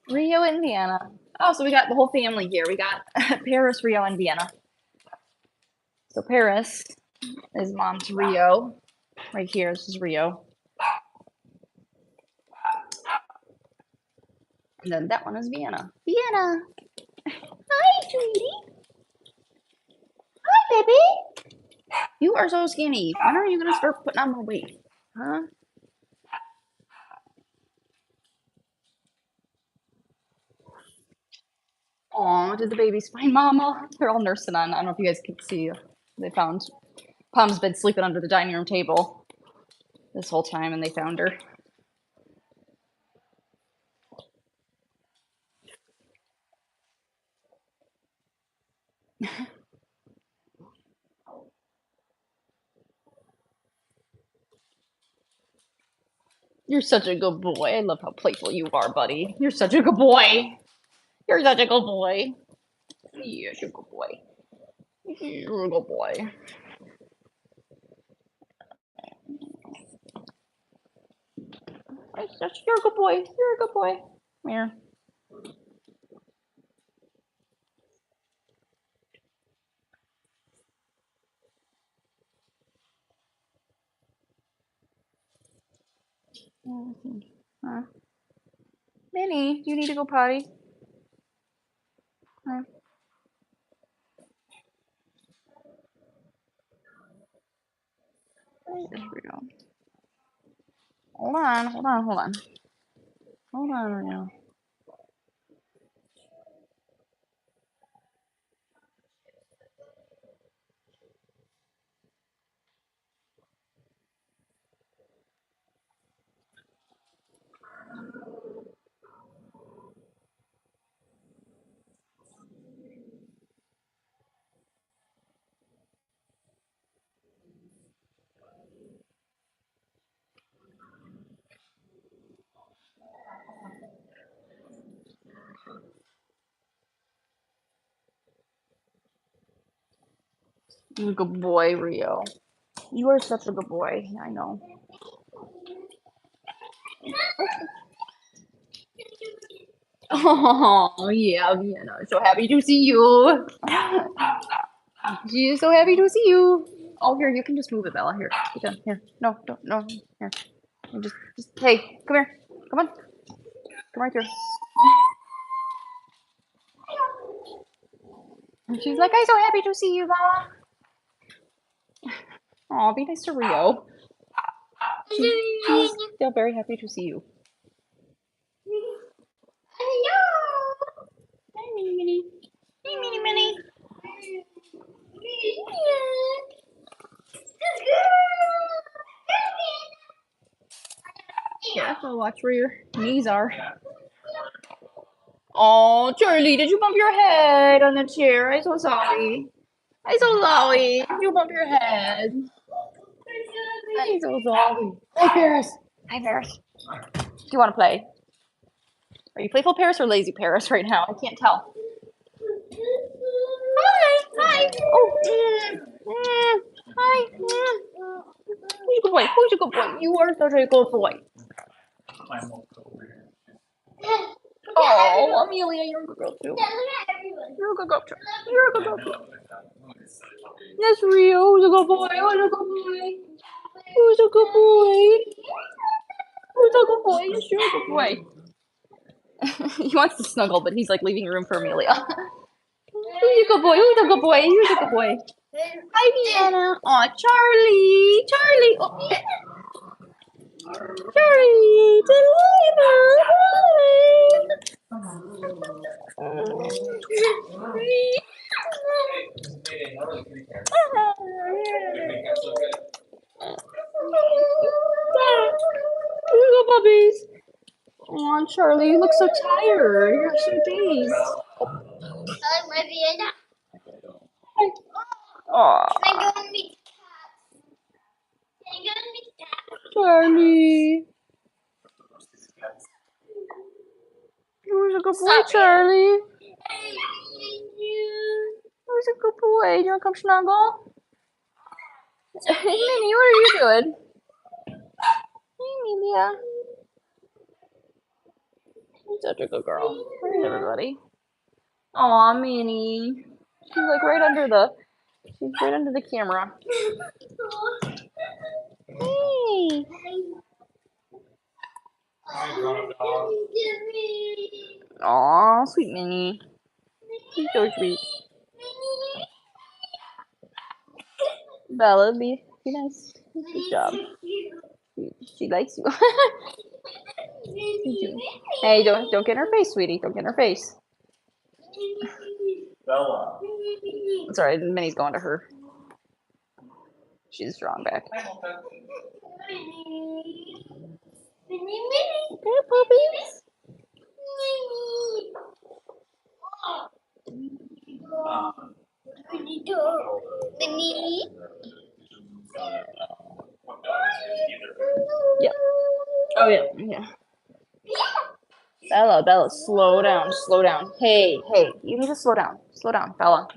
Speaker 1: Rio and Vienna. Oh, so we got the whole family here. We got Paris, Rio, and Vienna. So Paris is mom's Rio. Right here, this is Rio. And then that one is Vienna. Vienna. Hi, sweetie. Hi, baby. You are so skinny. When are you going to start putting on more weight? Huh? Aw, did the babies find Mama? They're all nursing on. I don't know if you guys can see. They found Pom's been sleeping under the dining room table this whole time, and they found her. You're such a good boy. I love how playful you are, buddy. You're such a good boy. You're such a good boy. Yes, you're a good boy. You're a good boy. You're a good boy. You're a good boy. Come here. Huh? Minnie, do you need to go potty? Huh? There we go. Hold on, hold on, hold on. Hold on right now. You're a good boy, Rio. You are such a good boy. I know. Oh, yeah, Vienna. So happy to see you. She's so happy to see you. Oh, here, you can just move it, Bella. Here, you can. Here. No, don't, no. Here. You hey, come here. Come on. Come right here. And she's like, I'm so happy to see you, Bella. Oh, be nice to Rio. She's still very happy to see you.
Speaker 3: Hello.
Speaker 1: Hi, Minnie Minnie. Hey, Minnie Minnie. Careful, watch where your knees are. Oh, Charlie, did you bump your head on the chair? I'm so sorry. I'm so sorry. You bumped your head. I'm so sorry. Hi, Paris. Hi, Paris. Do you want to play? Are you playful Paris or lazy Paris right now? I can't tell. Hi. Hi. Oh. Hi. Who's a good boy? Who's a good boy? You are such a good boy. Oh, Amelia, you're a good girl too. You're a good girl too. You're a good girl too. Yes, Rio. Who's a good boy? Who's a good boy? Who's a good boy? Who's a good boy? Yes, you're a good boy. He wants to snuggle, but he's like leaving room for Amelia. Who's a good boy? Who's a good boy? Who's a good boy? Hi, Vienna. Aw, Charlie. Charlie. Oh. Charlie. Delilah. Little puppies. Aw, Charlie, you look so tired. You're so dazed.
Speaker 3: Hi, Vienna.
Speaker 1: Aw,
Speaker 3: Can I go and meet cats? Can I go and meet cats?
Speaker 1: Charlie. Who's a good boy, Charlie? Who's a good boy? Do you want to come snuggle? Minnie, what are you doing? Hey, Amelia. You're such a good girl. Where's everybody? Aw, Minnie. She's like right under the camera. Hey.
Speaker 2: Hi, grown-up dog.
Speaker 1: Aw, sweet Minnie. She's so sweet. Bella, be nice. Good job. She likes you. Hey, don't get in her face, sweetie. Don't get in her face.
Speaker 2: Bella.
Speaker 1: Sorry, Minnie's going to her. She's drawing back.
Speaker 2: Hi, Mocha.
Speaker 1: Hey, puppies. Yep. Oh yeah. Bella, slow down. Hey, you need to slow down, Bella.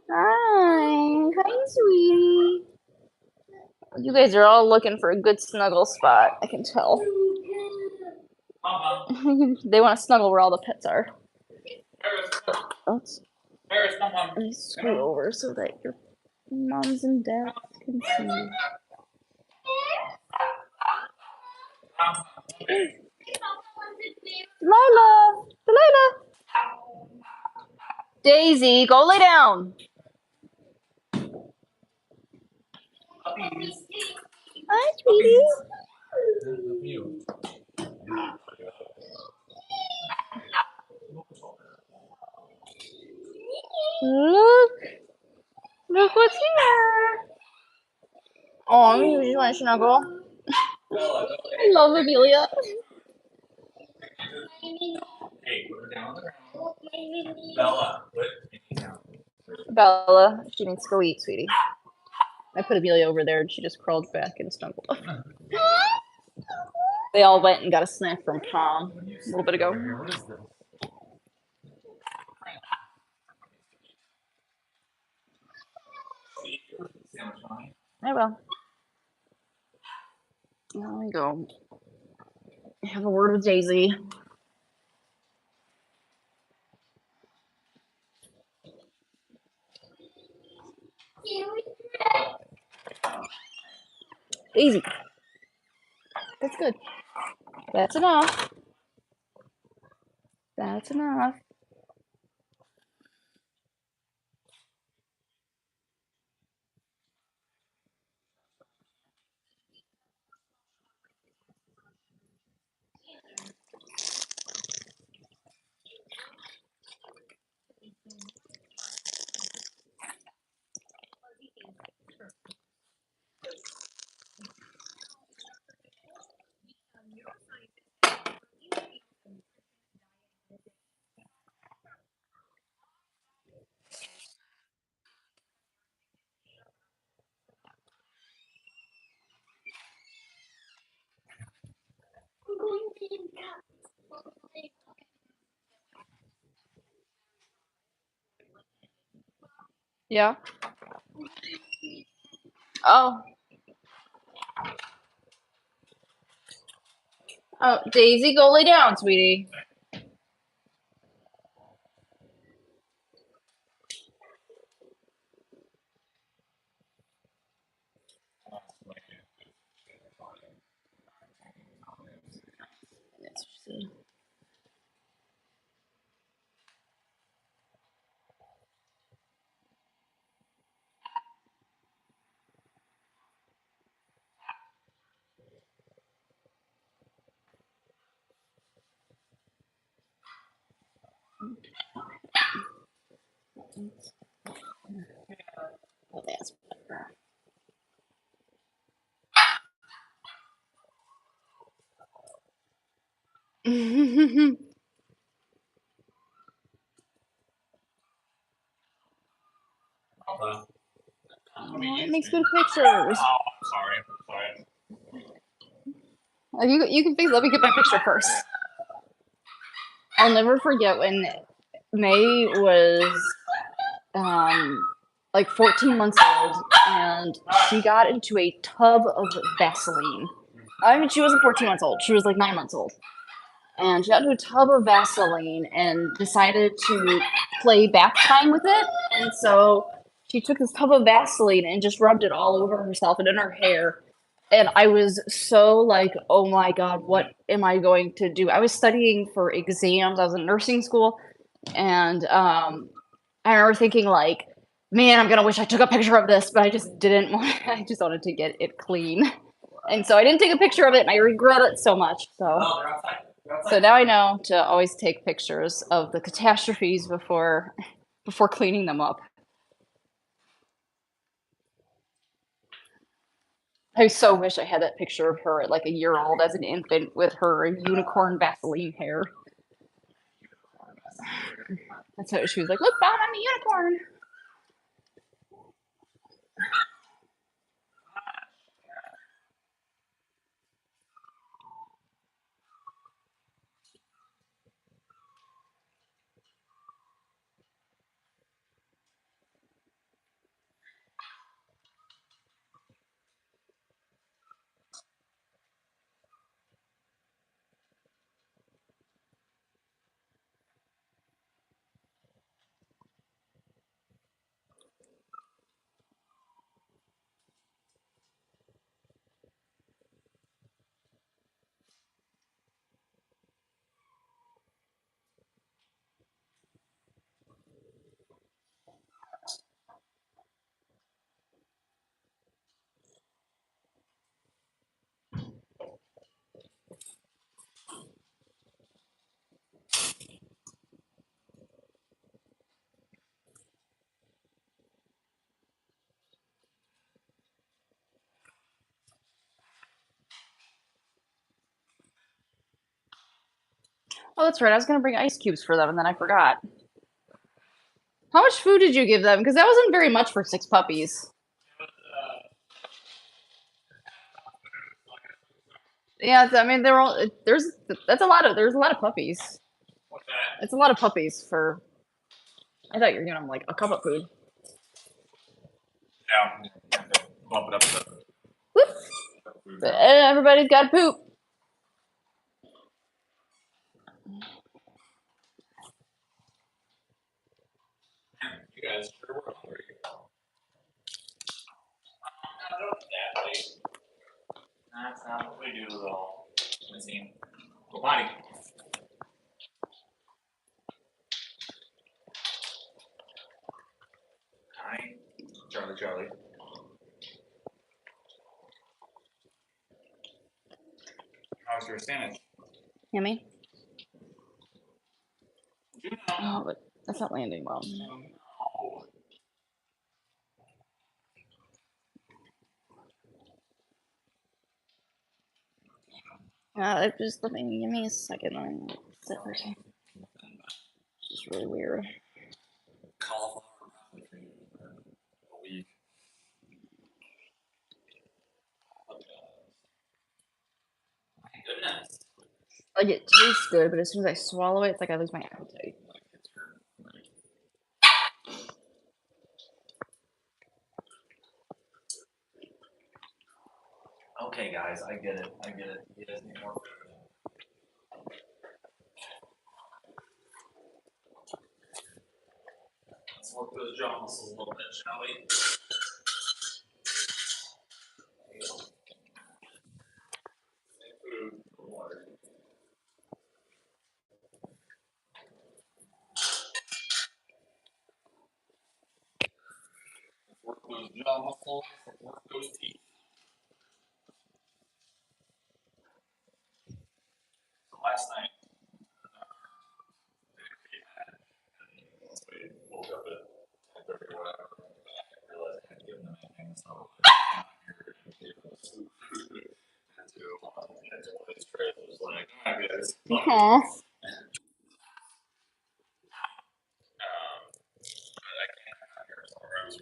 Speaker 1: Hi, sweetie. You guys are all looking for a good snuggle spot. I can tell. They want to snuggle where all the pets are. Oops. Let me screw over so that your moms and dads can see you. Delilah. Daisy, go lay down.
Speaker 2: Puppies.
Speaker 1: Hi, sweetie.
Speaker 2: You.
Speaker 1: Look what's here. Oh, you want to snuggle?
Speaker 2: Bella.
Speaker 1: I love Amelia.
Speaker 2: Hey, put her down on the ground. Bella, put Minnie down.
Speaker 1: Bella, she needs to go eat, sweetie. I put Amelia over there and she just crawled back and snuggled up. They all went and got a snack from Tom a little bit ago.
Speaker 2: What is this?
Speaker 1: I will. There we go. Have a word with Daisy. Daisy. That's good. That's enough. That's enough. Yeah. Oh. Oh, Daisy, go lay down, sweetie. Let's see. Oh, that's better.
Speaker 2: Bella.
Speaker 1: Oh, it makes good pictures.
Speaker 2: Oh, sorry.
Speaker 1: You can fix. Let me get my picture first. I'll never forget when May was like 14 months old, and she got into a tub of Vaseline. I mean, she wasn't 14 months old. She was like 9 months old. And she got into a tub of Vaseline and decided to play bath time with it. And so she took this tub of Vaseline and just rubbed it all over herself and in her hair. And I was so like, oh my God, what am I going to do? I was studying for exams. I was in nursing school. And I remember thinking like, man, I'm gonna wish I took a picture of this, but I just didn't want. I just wanted to get it clean, and so I didn't take a picture of it, and I regret it so much. So now I know to always take pictures of the catastrophes before cleaning them up. I so wish I had that picture of her at like a year old as an infant with her unicorn Vaseline hair. That's how she was like, "Look, Mom, I'm a unicorn." Oh, that's right. I was gonna bring ice cubes for them, and then I forgot. How much food did you give them? Because that wasn't very much for 6 puppies. Yeah, I mean, they're all there's there's a lot of puppies. It's a lot of puppies for. I thought you were giving them like a cup of food.
Speaker 2: Yeah, bump it up.
Speaker 1: Whoop. But everybody's got poop.
Speaker 2: You guys sure were hungry. Not that late. That's not what we do at all. Missing. Go potty. Hi, Charlie. How's your sandwich?
Speaker 1: Yummy. Oh, but that's not landing well. Just let me give me a second. Let me sit for a second. It's just really weird.
Speaker 2: Cauliflower a week. My goodness.
Speaker 1: Like it tastes good, but as soon as I swallow it, it's like I lose my appetite.
Speaker 2: Okay, guys, I get it. You guys need more food. Let's work those jaw muscles a little bit, shall we? Food, water. Let's work those jaw muscles. Let's work those teeth. So last night, once we woke up at 10:30 or whatever, I realized I hadn't given them anything, so I gave them soup. And to one of his trays, I was like, alright, guys.
Speaker 1: Aww.
Speaker 2: But I can't have her, so I was need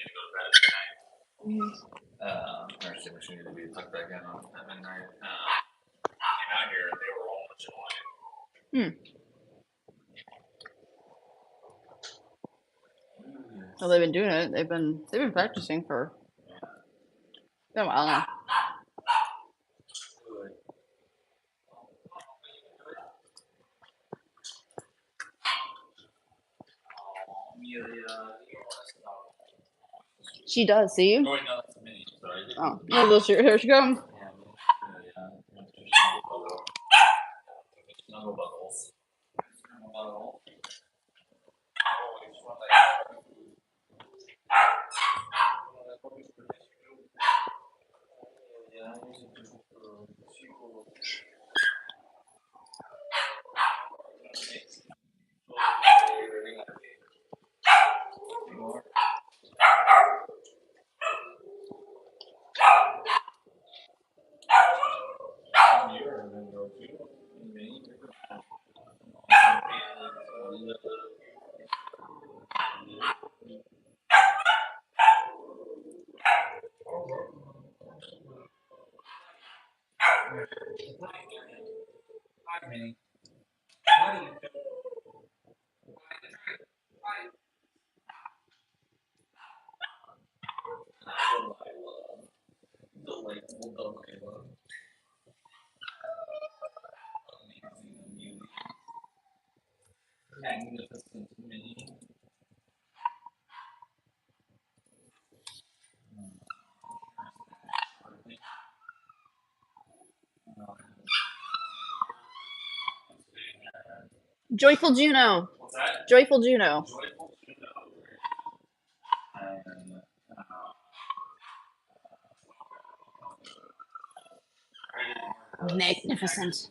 Speaker 2: to go to bed at midnight. Or she needed to be tucked back in at midnight. Came out here and they were all much annoyed.
Speaker 1: Well, they've been doing it. They've been practicing for a while now.
Speaker 2: Amelia,
Speaker 1: She does. See you.
Speaker 2: oh wait, no, that's Minnie. Sorry.
Speaker 1: Oh, no, here she comes.
Speaker 2: Snuggle buggles. Snuggle buggle. Hi, Minnie. How do you feel? Delightful Delilah. Amazing Amelia. Magnificent Minnie.
Speaker 1: Joyful Juno.
Speaker 2: What's that?
Speaker 1: Joyful Juno.
Speaker 2: Joyful Juno. And
Speaker 1: Magnificent.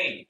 Speaker 2: Hey.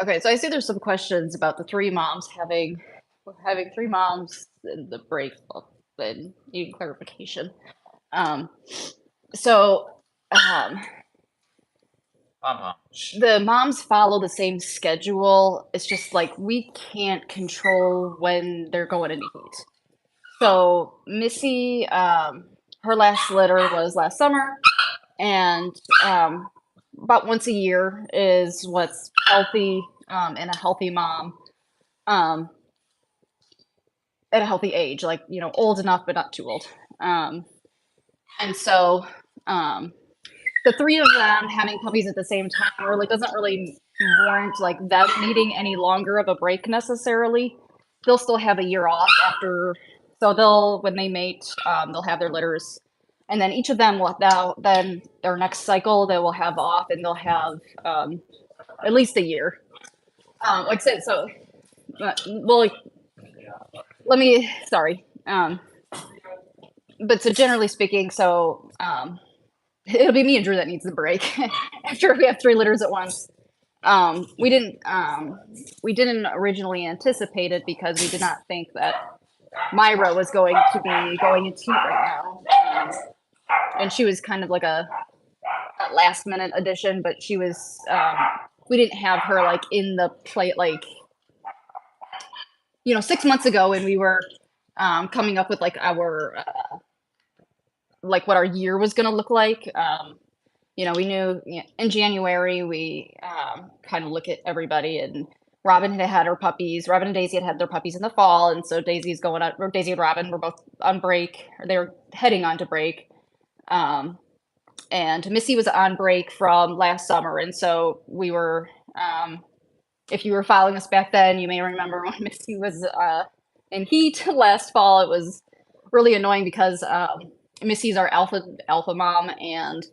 Speaker 1: Okay, so I see there's some questions about the three moms having three moms in the break and needing clarification. Um, so
Speaker 2: Mom.
Speaker 1: the moms follow the same schedule. It's just like we can't control when they're going into heat. So Missy, her last litter was last summer, and about once a year is what's healthy in a healthy mom um, at a healthy age, like old enough but not too old. And so the three of them having puppies at the same time really doesn't really warrant like them needing any longer of a break necessarily. They'll still have a year off after, so they'll when they mate, they'll have their litters, and then each of them will then their next cycle they will have off, and they'll have at least a year. Like I said, so well, let me sorry. But so generally speaking, so it'll be me and Drew that needs the break after we have three litters at once. We didn't originally anticipate it because we did not think that Myra was going to be going into heat right now. And she was kind of like a last minute addition, but she was, we didn't have her like in the plate, like, 6 months ago when we were coming up with like our, like what our year was going to look like. We knew in January we kind of look at everybody, and Robin had had her puppies. Robin and Daisy had their puppies in the fall, and so Daisy's going out. Or Daisy and Robin were both on break, or they were heading on to break. And Missy was on break from last summer, and so we were. If you were following us back then, you may remember when Missy was in heat last fall. It was really annoying because Missy's our alpha mom, and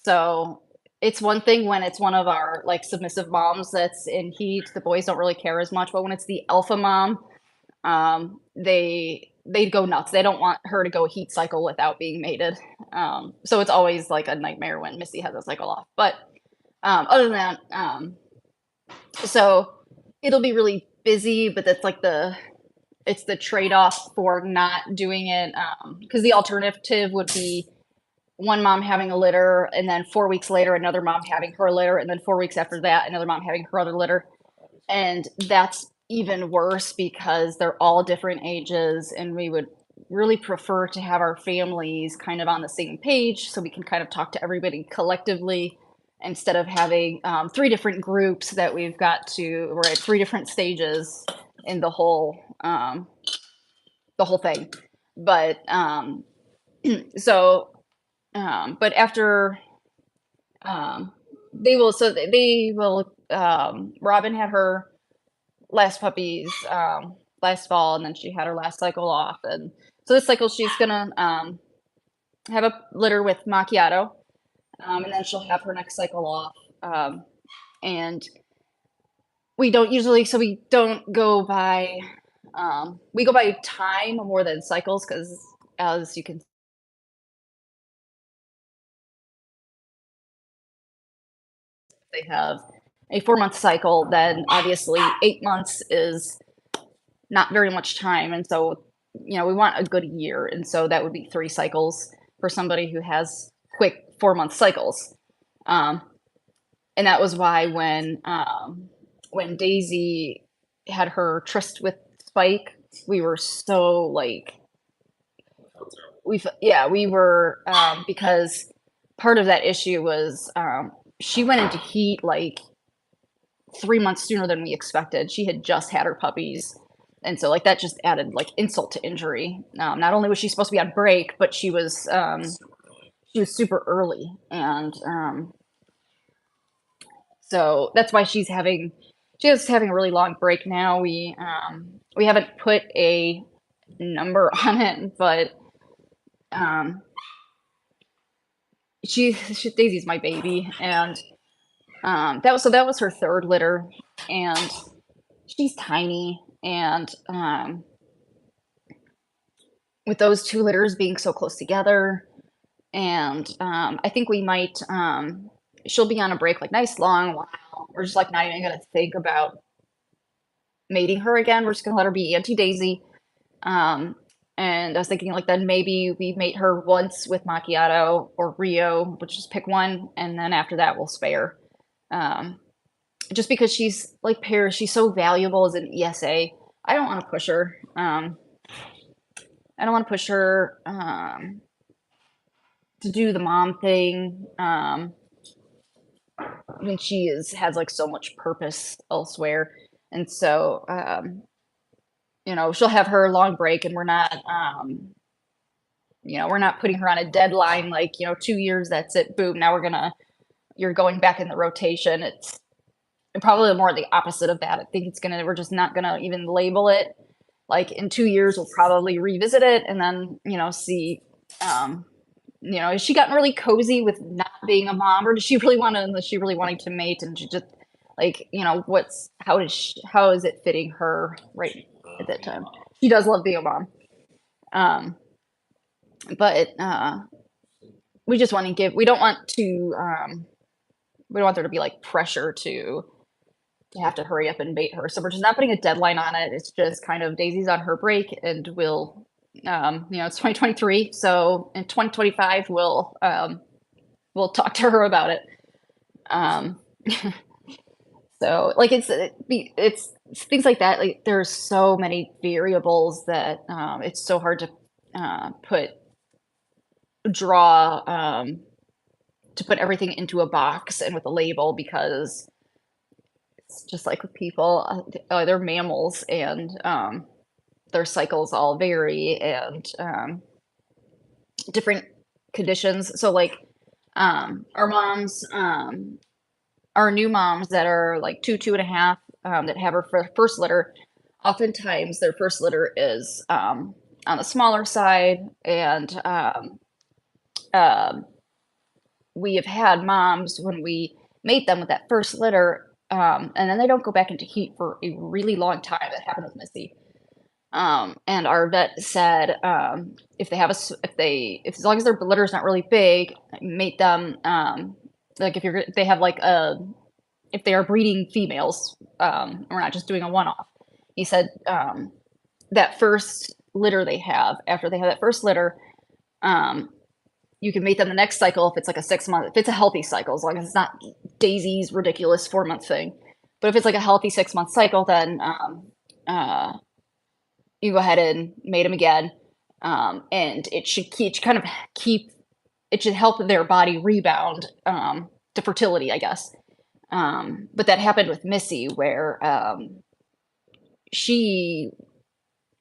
Speaker 1: so it's one thing when it's one of our like submissive moms that's in heat. The boys don't really care as much, but when it's the alpha mom, they go nuts. They don't want her to go a heat cycle without being mated. So it's always like a nightmare when Missy has a cycle off. But other than that, so it'll be really busy, but that's like it's the trade-off for not doing it, because the alternative would be one mom having a litter, and then 4 weeks later, another mom having her litter, and then 4 weeks after that, another mom having her other litter. And that's even worse because they're all different ages, and we would really prefer to have our families kind of on the same page so we can kind of talk to everybody collectively instead of having three different groups that we're at three different stages in the whole thing. But so but after they will Robin had her last puppies last fall, and then she had her last cycle off, and so this cycle she's gonna have a litter with Macchiato, and then she'll have her next cycle off, and we don't go by we go by time more than cycles, because as you can they have a 4-month cycle, then obviously 8 months is not very much time. And so, we want a good year. And so that would be 3 cycles for somebody who has quick 4-month cycles. And that was why when Daisy had her tryst with Spike, we were so like, we were, because part of that issue was she went into heat like 3 months sooner than we expected. She had just had her puppies. And so like that just added like insult to injury. Not only was she supposed to be on break, but she was super early. And so that's why she's having a really long break now. We haven't put a number on it, but Daisy's my baby, and that was her 3rd litter, and she's tiny, and with those 2 litters being so close together, and I think we might she'll be on a break like nice long while. We're just like not even gonna think about mating her again. We're just gonna let her be Auntie Daisy. And I was thinking like then maybe we mate her once with Macchiato or Rio, which just pick one, and then after that we'll spare. Just because she's like Paris, she's so valuable as an ESA. I don't want to push her. I don't want to push her to do the mom thing when she has like so much purpose elsewhere. And so she'll have her long break, and we're not putting her on a deadline like 2 years, that's it, boom, now you're going back in the rotation. It's probably more the opposite of that. I think we're just not gonna even label it. Like in 2 years we'll probably revisit it and then see has she gotten really cozy with not being a mom, or is she really wanting to mate, and she just like how is it fitting her right at that time? She does love being a mom, but we just want to we don't want there to be like pressure to have to hurry up and mate her, so we're just not putting a deadline on it. It's just kind of Daisy's on her break, and we'll it's 2023, so in 2025 we'll talk to her about it. So like it's things like that. Like there's so many variables that it's so hard to put everything into a box and with a label, because it's just like with people, they're mammals, and their cycles all vary, and different conditions. So like our moms, our new moms that are like 2.5, that have her first litter, oftentimes their first litter is on the smaller side, and we have had moms when we mate them with that first litter, and then they don't go back into heat for a really long time. That happened with Missy. And our vet said, if as long as their litter is not really big, mate them. Like if they are breeding females, we're not just doing a one-off. He said, that first litter they have, after they have that first litter, you can mate them the next cycle if it's like a 6-month, if it's a healthy cycle, as long as it's not Daisy's ridiculous 4-month thing. But if it's like a healthy 6-month cycle, then you go ahead and mate them again, and it should it should help their body rebound to fertility, I guess. But that happened with Missy, where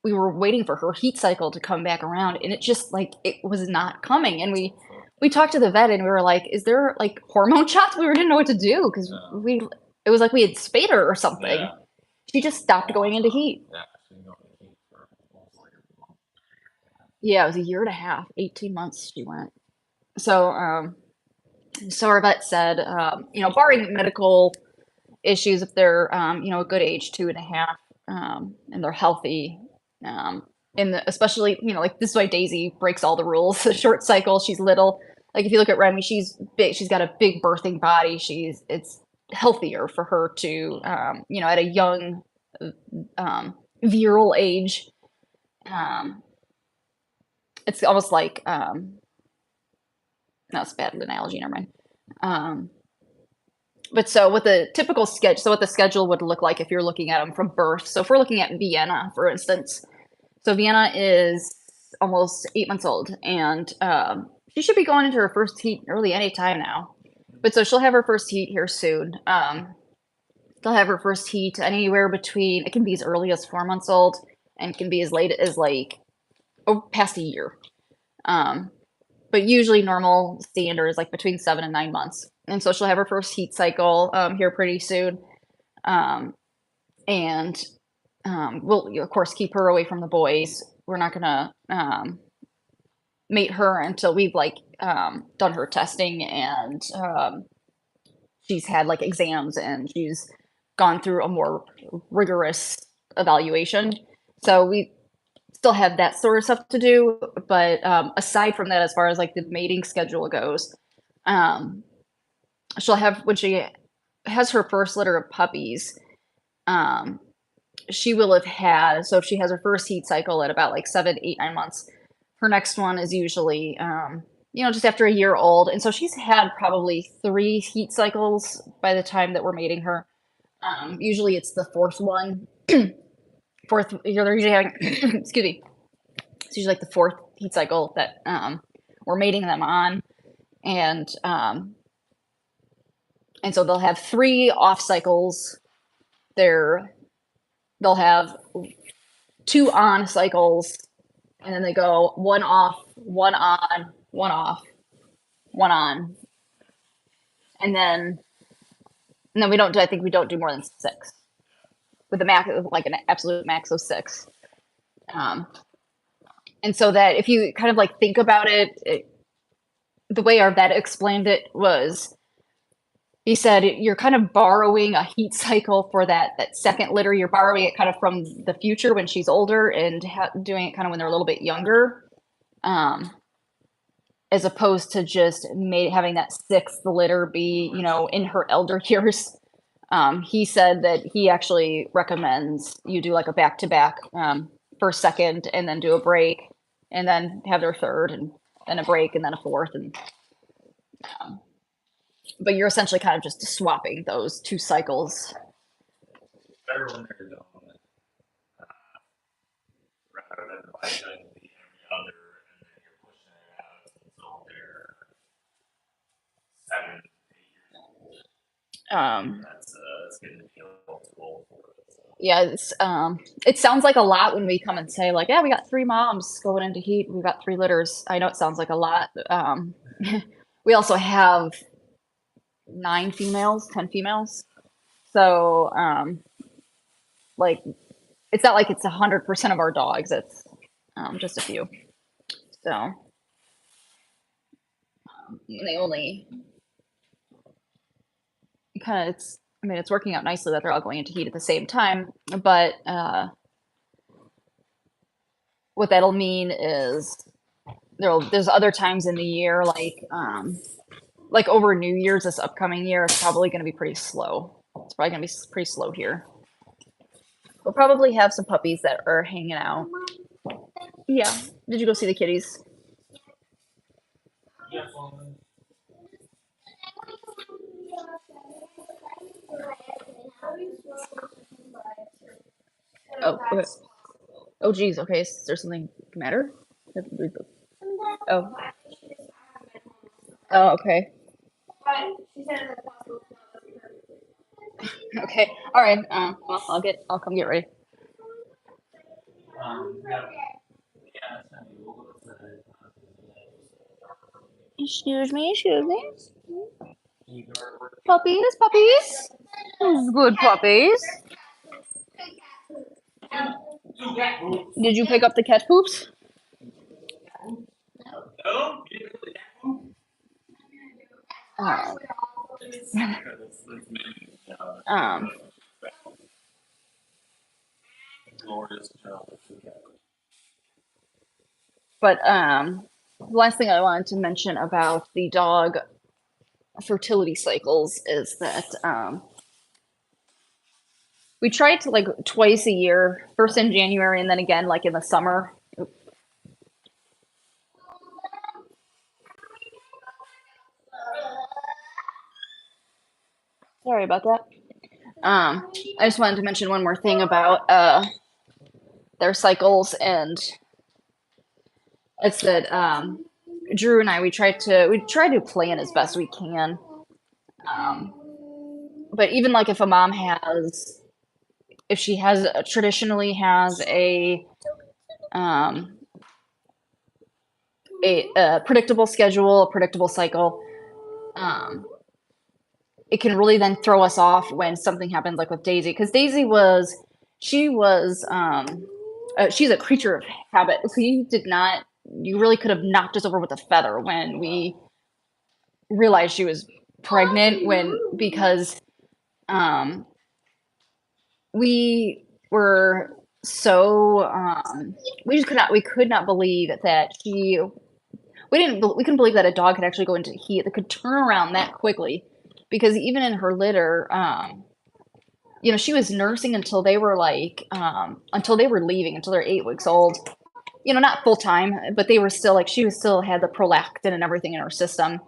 Speaker 1: we were waiting for her heat cycle to come back around, and it just like it was not coming. And we talked to the vet, and we were like, "Is there like hormone shots?" We didn't know what to do, because it was like we had spayed her or something. Yeah. She just stopped going into heat. Yeah, it was 1.5 years, 18 months she went. So our vet said, barring medical issues, if they're a good age, 2.5, and they're healthy, especially like this is why Daisy breaks all the rules. The short cycle, she's little. Like if you look at Remy, she's big. She's got a big birthing body. healthier for her to, at a young, virile age. Um, it's almost like, no, it's a bad analogy, never mind. Um, but so with the typical schedule, so what the schedule would look like if you're looking at them from birth. So if we're looking at Vienna, for instance, so Vienna is almost 8 months old, and she should be going into her first heat really any time now. But so she'll have her first heat here soon. She'll have her first heat anywhere between, it can be as early as 4 months old, and it can be as late as like past a year. Um, but usually normal standard is like between 7 and 9 months. And so she'll have her first heat cycle here pretty soon. Um, and we'll, of course, keep her away from the boys. We're not going to mate her until we've like done her testing, and she's had like exams, and she's gone through a more rigorous evaluation. So we still have that sort of stuff to do. But aside from that, as far as like the mating schedule goes, she'll have, when she has her first litter of puppies, she will have had, so if she has her first heat cycle at about like 7, 8, 9 months, her next one is usually, just after a year old. And so she's had probably 3 heat cycles by the time that we're mating her. Usually it's the fourth one. They're usually having, excuse me, it's usually like the fourth heat cycle that we're mating them on. And so they'll have 3 off cycles. They'll have 2 on cycles, and then they go 1 off, 1 on, 1 off, 1 on, and then we don't do. I think we don't do more than 6, with the max, like an absolute max of 6. And so that if you kind of like think about it, the way our vet explained it was, he said you're kind of borrowing a heat cycle for that second litter. You're borrowing it kind of from the future when she's older, and doing it kind of when they're a little bit younger, as opposed to just having that 6th litter be, in her elder years. He said that he actually recommends you do like a back-to-back, first, second, and then do a break, and then have their third, and then a break, and then a fourth, and but you're essentially kind of just swapping those 2 cycles.
Speaker 2: Better when they're done, rather than by doing the every other, and then you're pushing it out until they're 7, 8 years old. That's getting to feel old for it. So.
Speaker 1: Yeah, it sounds like a lot when we come and say like, yeah, we got 3 moms going into heat. We've got 3 litters. I know it sounds like a lot. We also have 9 females, 10 females. So, like, it's not like it's 100% of our dogs. It's just a few. So, they only kind of, it's working out nicely that they're all going into heat at the same time. But what that'll mean is there's other times in the year, like over New Year's this upcoming year, it's probably going to be pretty slow. It's probably going to be pretty slow here. We'll probably have some puppies that are hanging out. Yeah. Did you go see the kitties?
Speaker 2: Yeah.
Speaker 1: Oh, okay. Oh, geez. Okay. Is there something the matter? Oh. Oh, okay. Okay. All right. Well, I'll come get ready. Excuse me. Puppies. Good puppies. Did you pick up the cat poops?
Speaker 2: No.
Speaker 1: But the last thing I wanted to mention about the dog fertility cycles is that we try it to like twice a year, first in January and then again like in the summer. Sorry about that. I just wanted to mention one more thing about their cycles, and it's that Drew and I we try to plan as best we can. Um, but even like if a mom has, if she has traditionally has um, a predictable schedule, a predictable cycle, um, it can really then throw us off when something happens like with Daisy, because Daisy was she was she's a creature of habit. We did not You really could have knocked us over with a feather when we realized she was pregnant, when because um we were so we could not believe that we couldn't believe that a dog could actually go into heat that could turn around that quickly, because even in her litter, she was nursing until they were until they were leaving, until they're 8 weeks old. Not full time, but they were still like, she was still had the prolactin and everything in her system.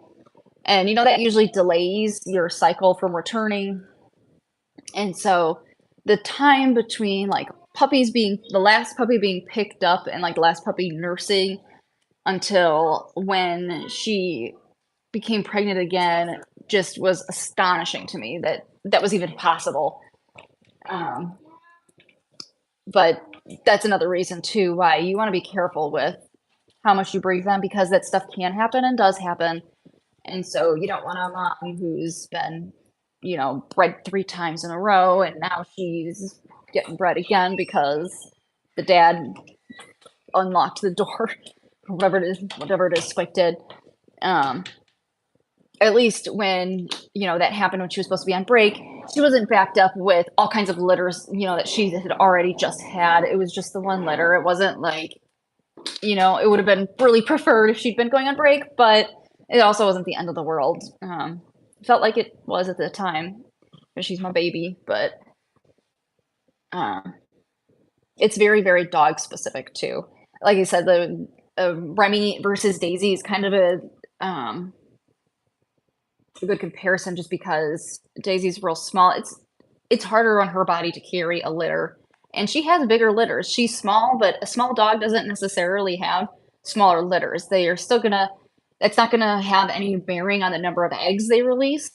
Speaker 1: And that usually delays your cycle from returning. And so the time between like the last puppy being picked up and like the last puppy nursing until when she became pregnant again just was astonishing to me that that was even possible. Um, but that's another reason too why you want to be careful with how much you breathe them, because that stuff can happen and does happen. And so you don't want a mom who's been, bred 3 times in a row and now she's getting bred again because the dad unlocked the door, whatever it is Spike did. Um, at least when, that happened when she was supposed to be on break, she wasn't backed up with all kinds of litters, that she had already just had. It was just the one litter. It wasn't like, it would have been really preferred if she'd been going on break, but it also wasn't the end of the world. Felt like it was at the time because she's my baby, but um, it's very, very dog specific too. Like I said, the Remy versus Daisy is kind of a good comparison, just because Daisy's real small. It's harder on her body to carry a litter, and she has bigger litters. She's small, but a small dog doesn't necessarily have smaller litters. They are still gonna That's not gonna have any bearing on the number of eggs they release.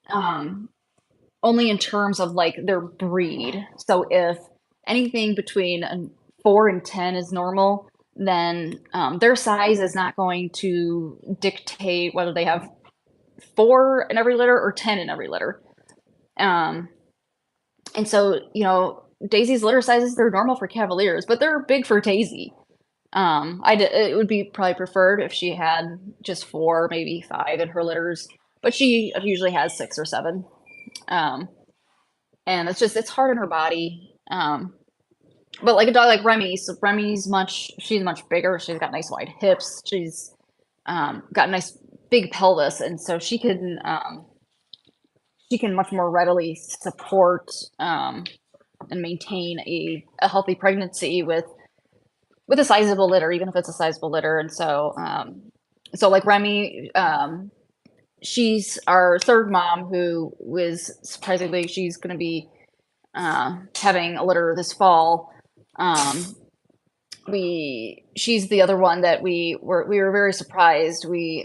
Speaker 1: Um, Only in terms of like their breed. So if anything between 4 and 10 is normal, then their size is not going to dictate whether they have 4 in every litter or 10 in every litter. Um, and so, Daisy's litter sizes, they're normal for Cavaliers, but they're big for Daisy. It would be probably preferred if she had just 4, maybe 5 in her litters, but she usually has 6 or 7. Um, and it's hard on her body. But like a dog like Remy, so she's much bigger. She's got nice wide hips. She's got a nice big pelvis, and so she can much more readily support and maintain a healthy pregnancy with a sizable litter, even if it's a sizable litter. And so like Remy, she's our third mom who was surprisingly, she's going to be having a litter this fall. She's the other one that we were very surprised. We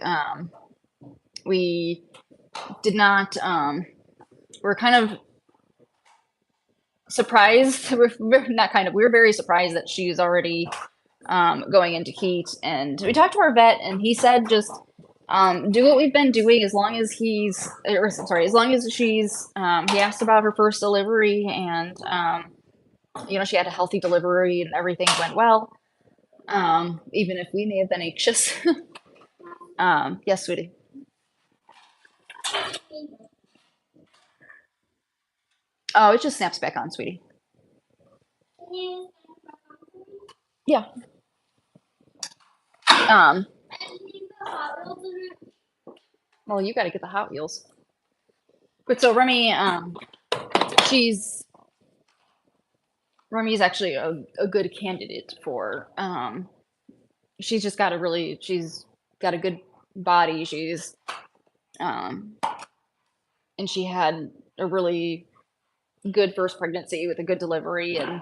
Speaker 1: did not, we're kind of surprised. We were very surprised that she's already going into heat. And we talked to our vet, and he said just do what we've been doing as long as as long as she's. He asked about her first delivery, and she had a healthy delivery and everything went well. Even if we may have been anxious. Yes, sweetie. Oh, it just snaps back on, sweetie. Yeah. Well, you got to get the Hot Wheels. But so Remy, she's Remy's actually a good candidate for. She's just got a really, she's got a good body. She's, um, and she had a really good first pregnancy with a good delivery, um,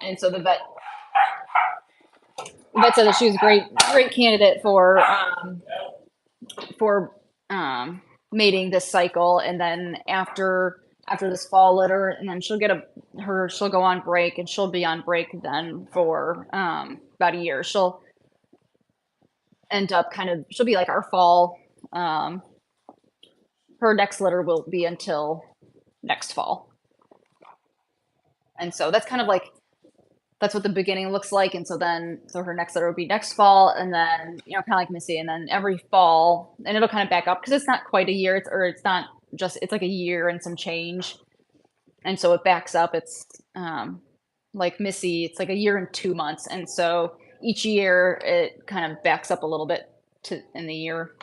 Speaker 1: and so the vet said that she was a great candidate for mating this cycle, and then after this fall litter, and then she'll go on break, and she'll be on break then for about a year. She'll end up she'll be like our fall. Her next litter will be until next fall, and so that's kind of like that's what the beginning looks like. And so her next litter will be next fall, and then kind of like Missy, and then every fall, and it'll kind of back up because it's not quite a year. It's like a year and some change, and so it backs up. It's like Missy, it's like a year and 2 months, and so each year it kind of backs up a little bit in the year.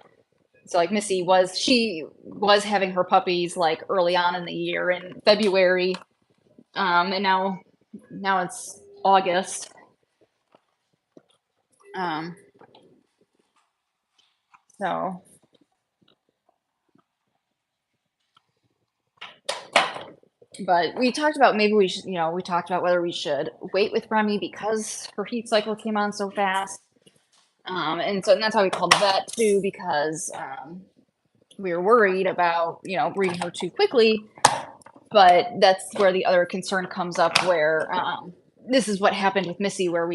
Speaker 1: So like Missy was having her puppies like early on in the year in February, and now it's August. So but we talked about maybe we talked about whether we should wait with Remy because her heat cycle came on so fast. And that's how we called the vet too, because we were worried about, breeding her too quickly. But that's where the other concern comes up, where this is what happened with Missy, where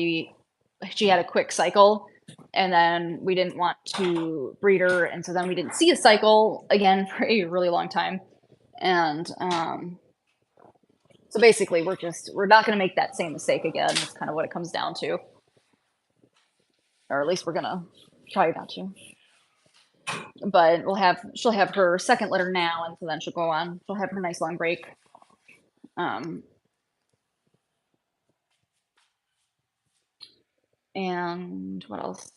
Speaker 1: she had a quick cycle, and then we didn't want to breed her, and so then we didn't see a cycle again for a really long time. And so basically, we're not going to make that same mistake again. That's kind of what it comes down to, or at least we're gonna try not to. But she'll have her second litter now, and so then she'll have her nice long break. And what else?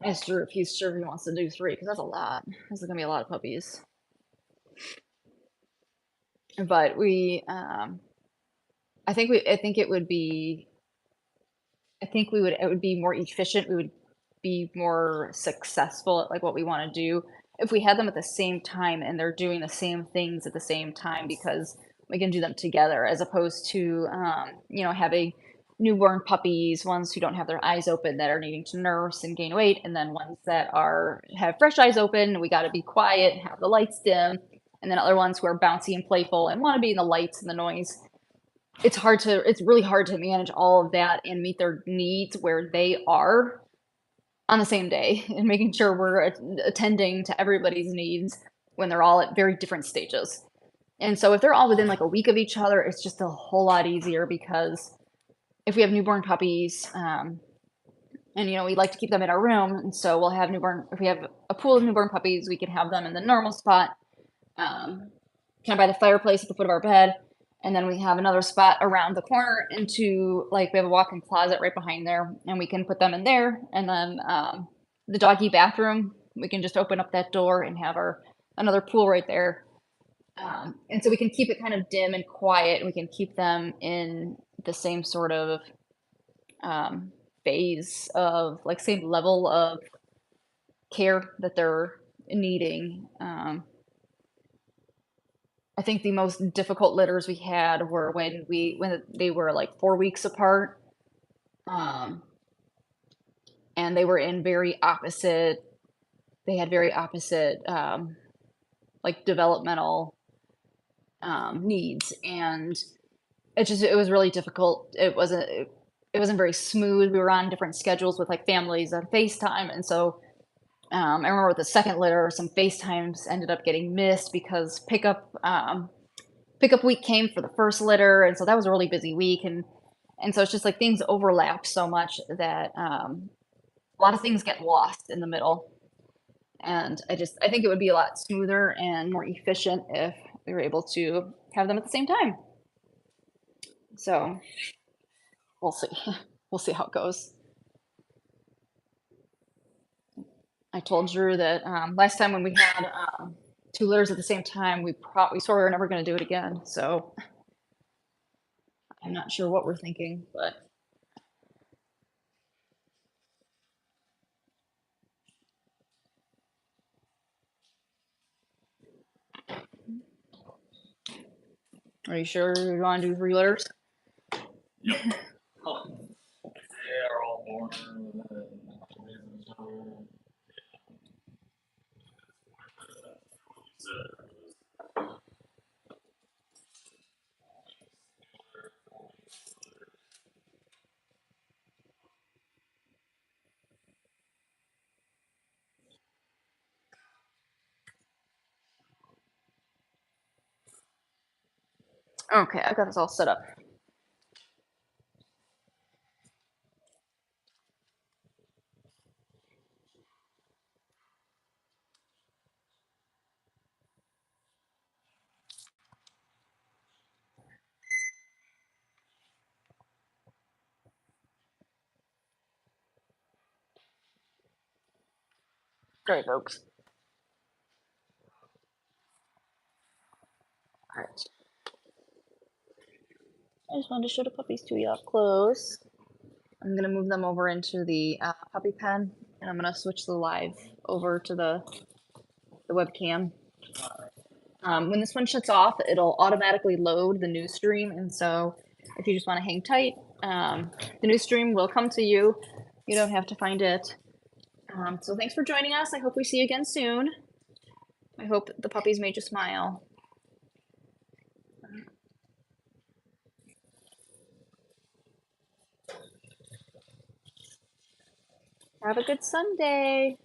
Speaker 1: Asked Drew if he's sure he wants to do 3, because that's a lot. This is gonna be a lot of puppies. But I think it would be more efficient. We would be more successful at like what we want to do if we had them at the same time and they're doing the same things at the same time, because we can do them together, as opposed to having newborn puppies, ones who don't have their eyes open, that are needing to nurse and gain weight, and then ones that have fresh eyes open. We got to be quiet and have the lights dim, and then other ones who are bouncy and playful and want to be in the lights and the noise. It's really hard to manage all of that and meet their needs where they are on the same day, and making sure we're attending to everybody's needs when they're all at very different stages. And so if they're all within like a week of each other, it's just a whole lot easier, because if we have newborn puppies, and we like to keep them in our room, and so if we have a pool of newborn puppies, we can have them in the normal spot, kind of by the fireplace at the foot of our bed. And then we have another spot around the corner we have a walk-in closet right behind there, and we can put them in there. And then the doggy bathroom, we can just open up that door and have another pool right there. And so we can keep it kind of dim and quiet, and we can keep them in the same sort of phase of like same level of care that they're needing. I think the most difficult litters we had were when they were like 4 weeks apart, and they were in very opposite. They had very opposite like developmental needs, and it was really difficult. It wasn't very smooth. We were on different schedules with like families on FaceTime, and so I remember with the second litter, some FaceTimes ended up getting missed because pickup week came for the first litter, and so that was a really busy week, and so it's just like things overlap so much that a lot of things get lost in the middle. And I think it would be a lot smoother and more efficient if we were able to have them at the same time. So we'll see. We'll see how it goes. I told Drew that last time when we had 2 litters at the same time, we swore we were never going to do it again. So I'm not sure what we're thinking, but are you sure you want to do 3 litters?
Speaker 2: Yep. They are all born
Speaker 1: Okay, I got this all set up. Sorry, folks. All right. I just wanted to show the puppies to you up close. I'm gonna move them over into the puppy pen, and I'm gonna switch the live over to the webcam. When this one shuts off, it'll automatically load the news stream, and so if you just want to hang tight, the news stream will come to you. You don't have to find it. So thanks for joining us. I hope we see you again soon. I hope the puppies made you smile. Have a good Sunday.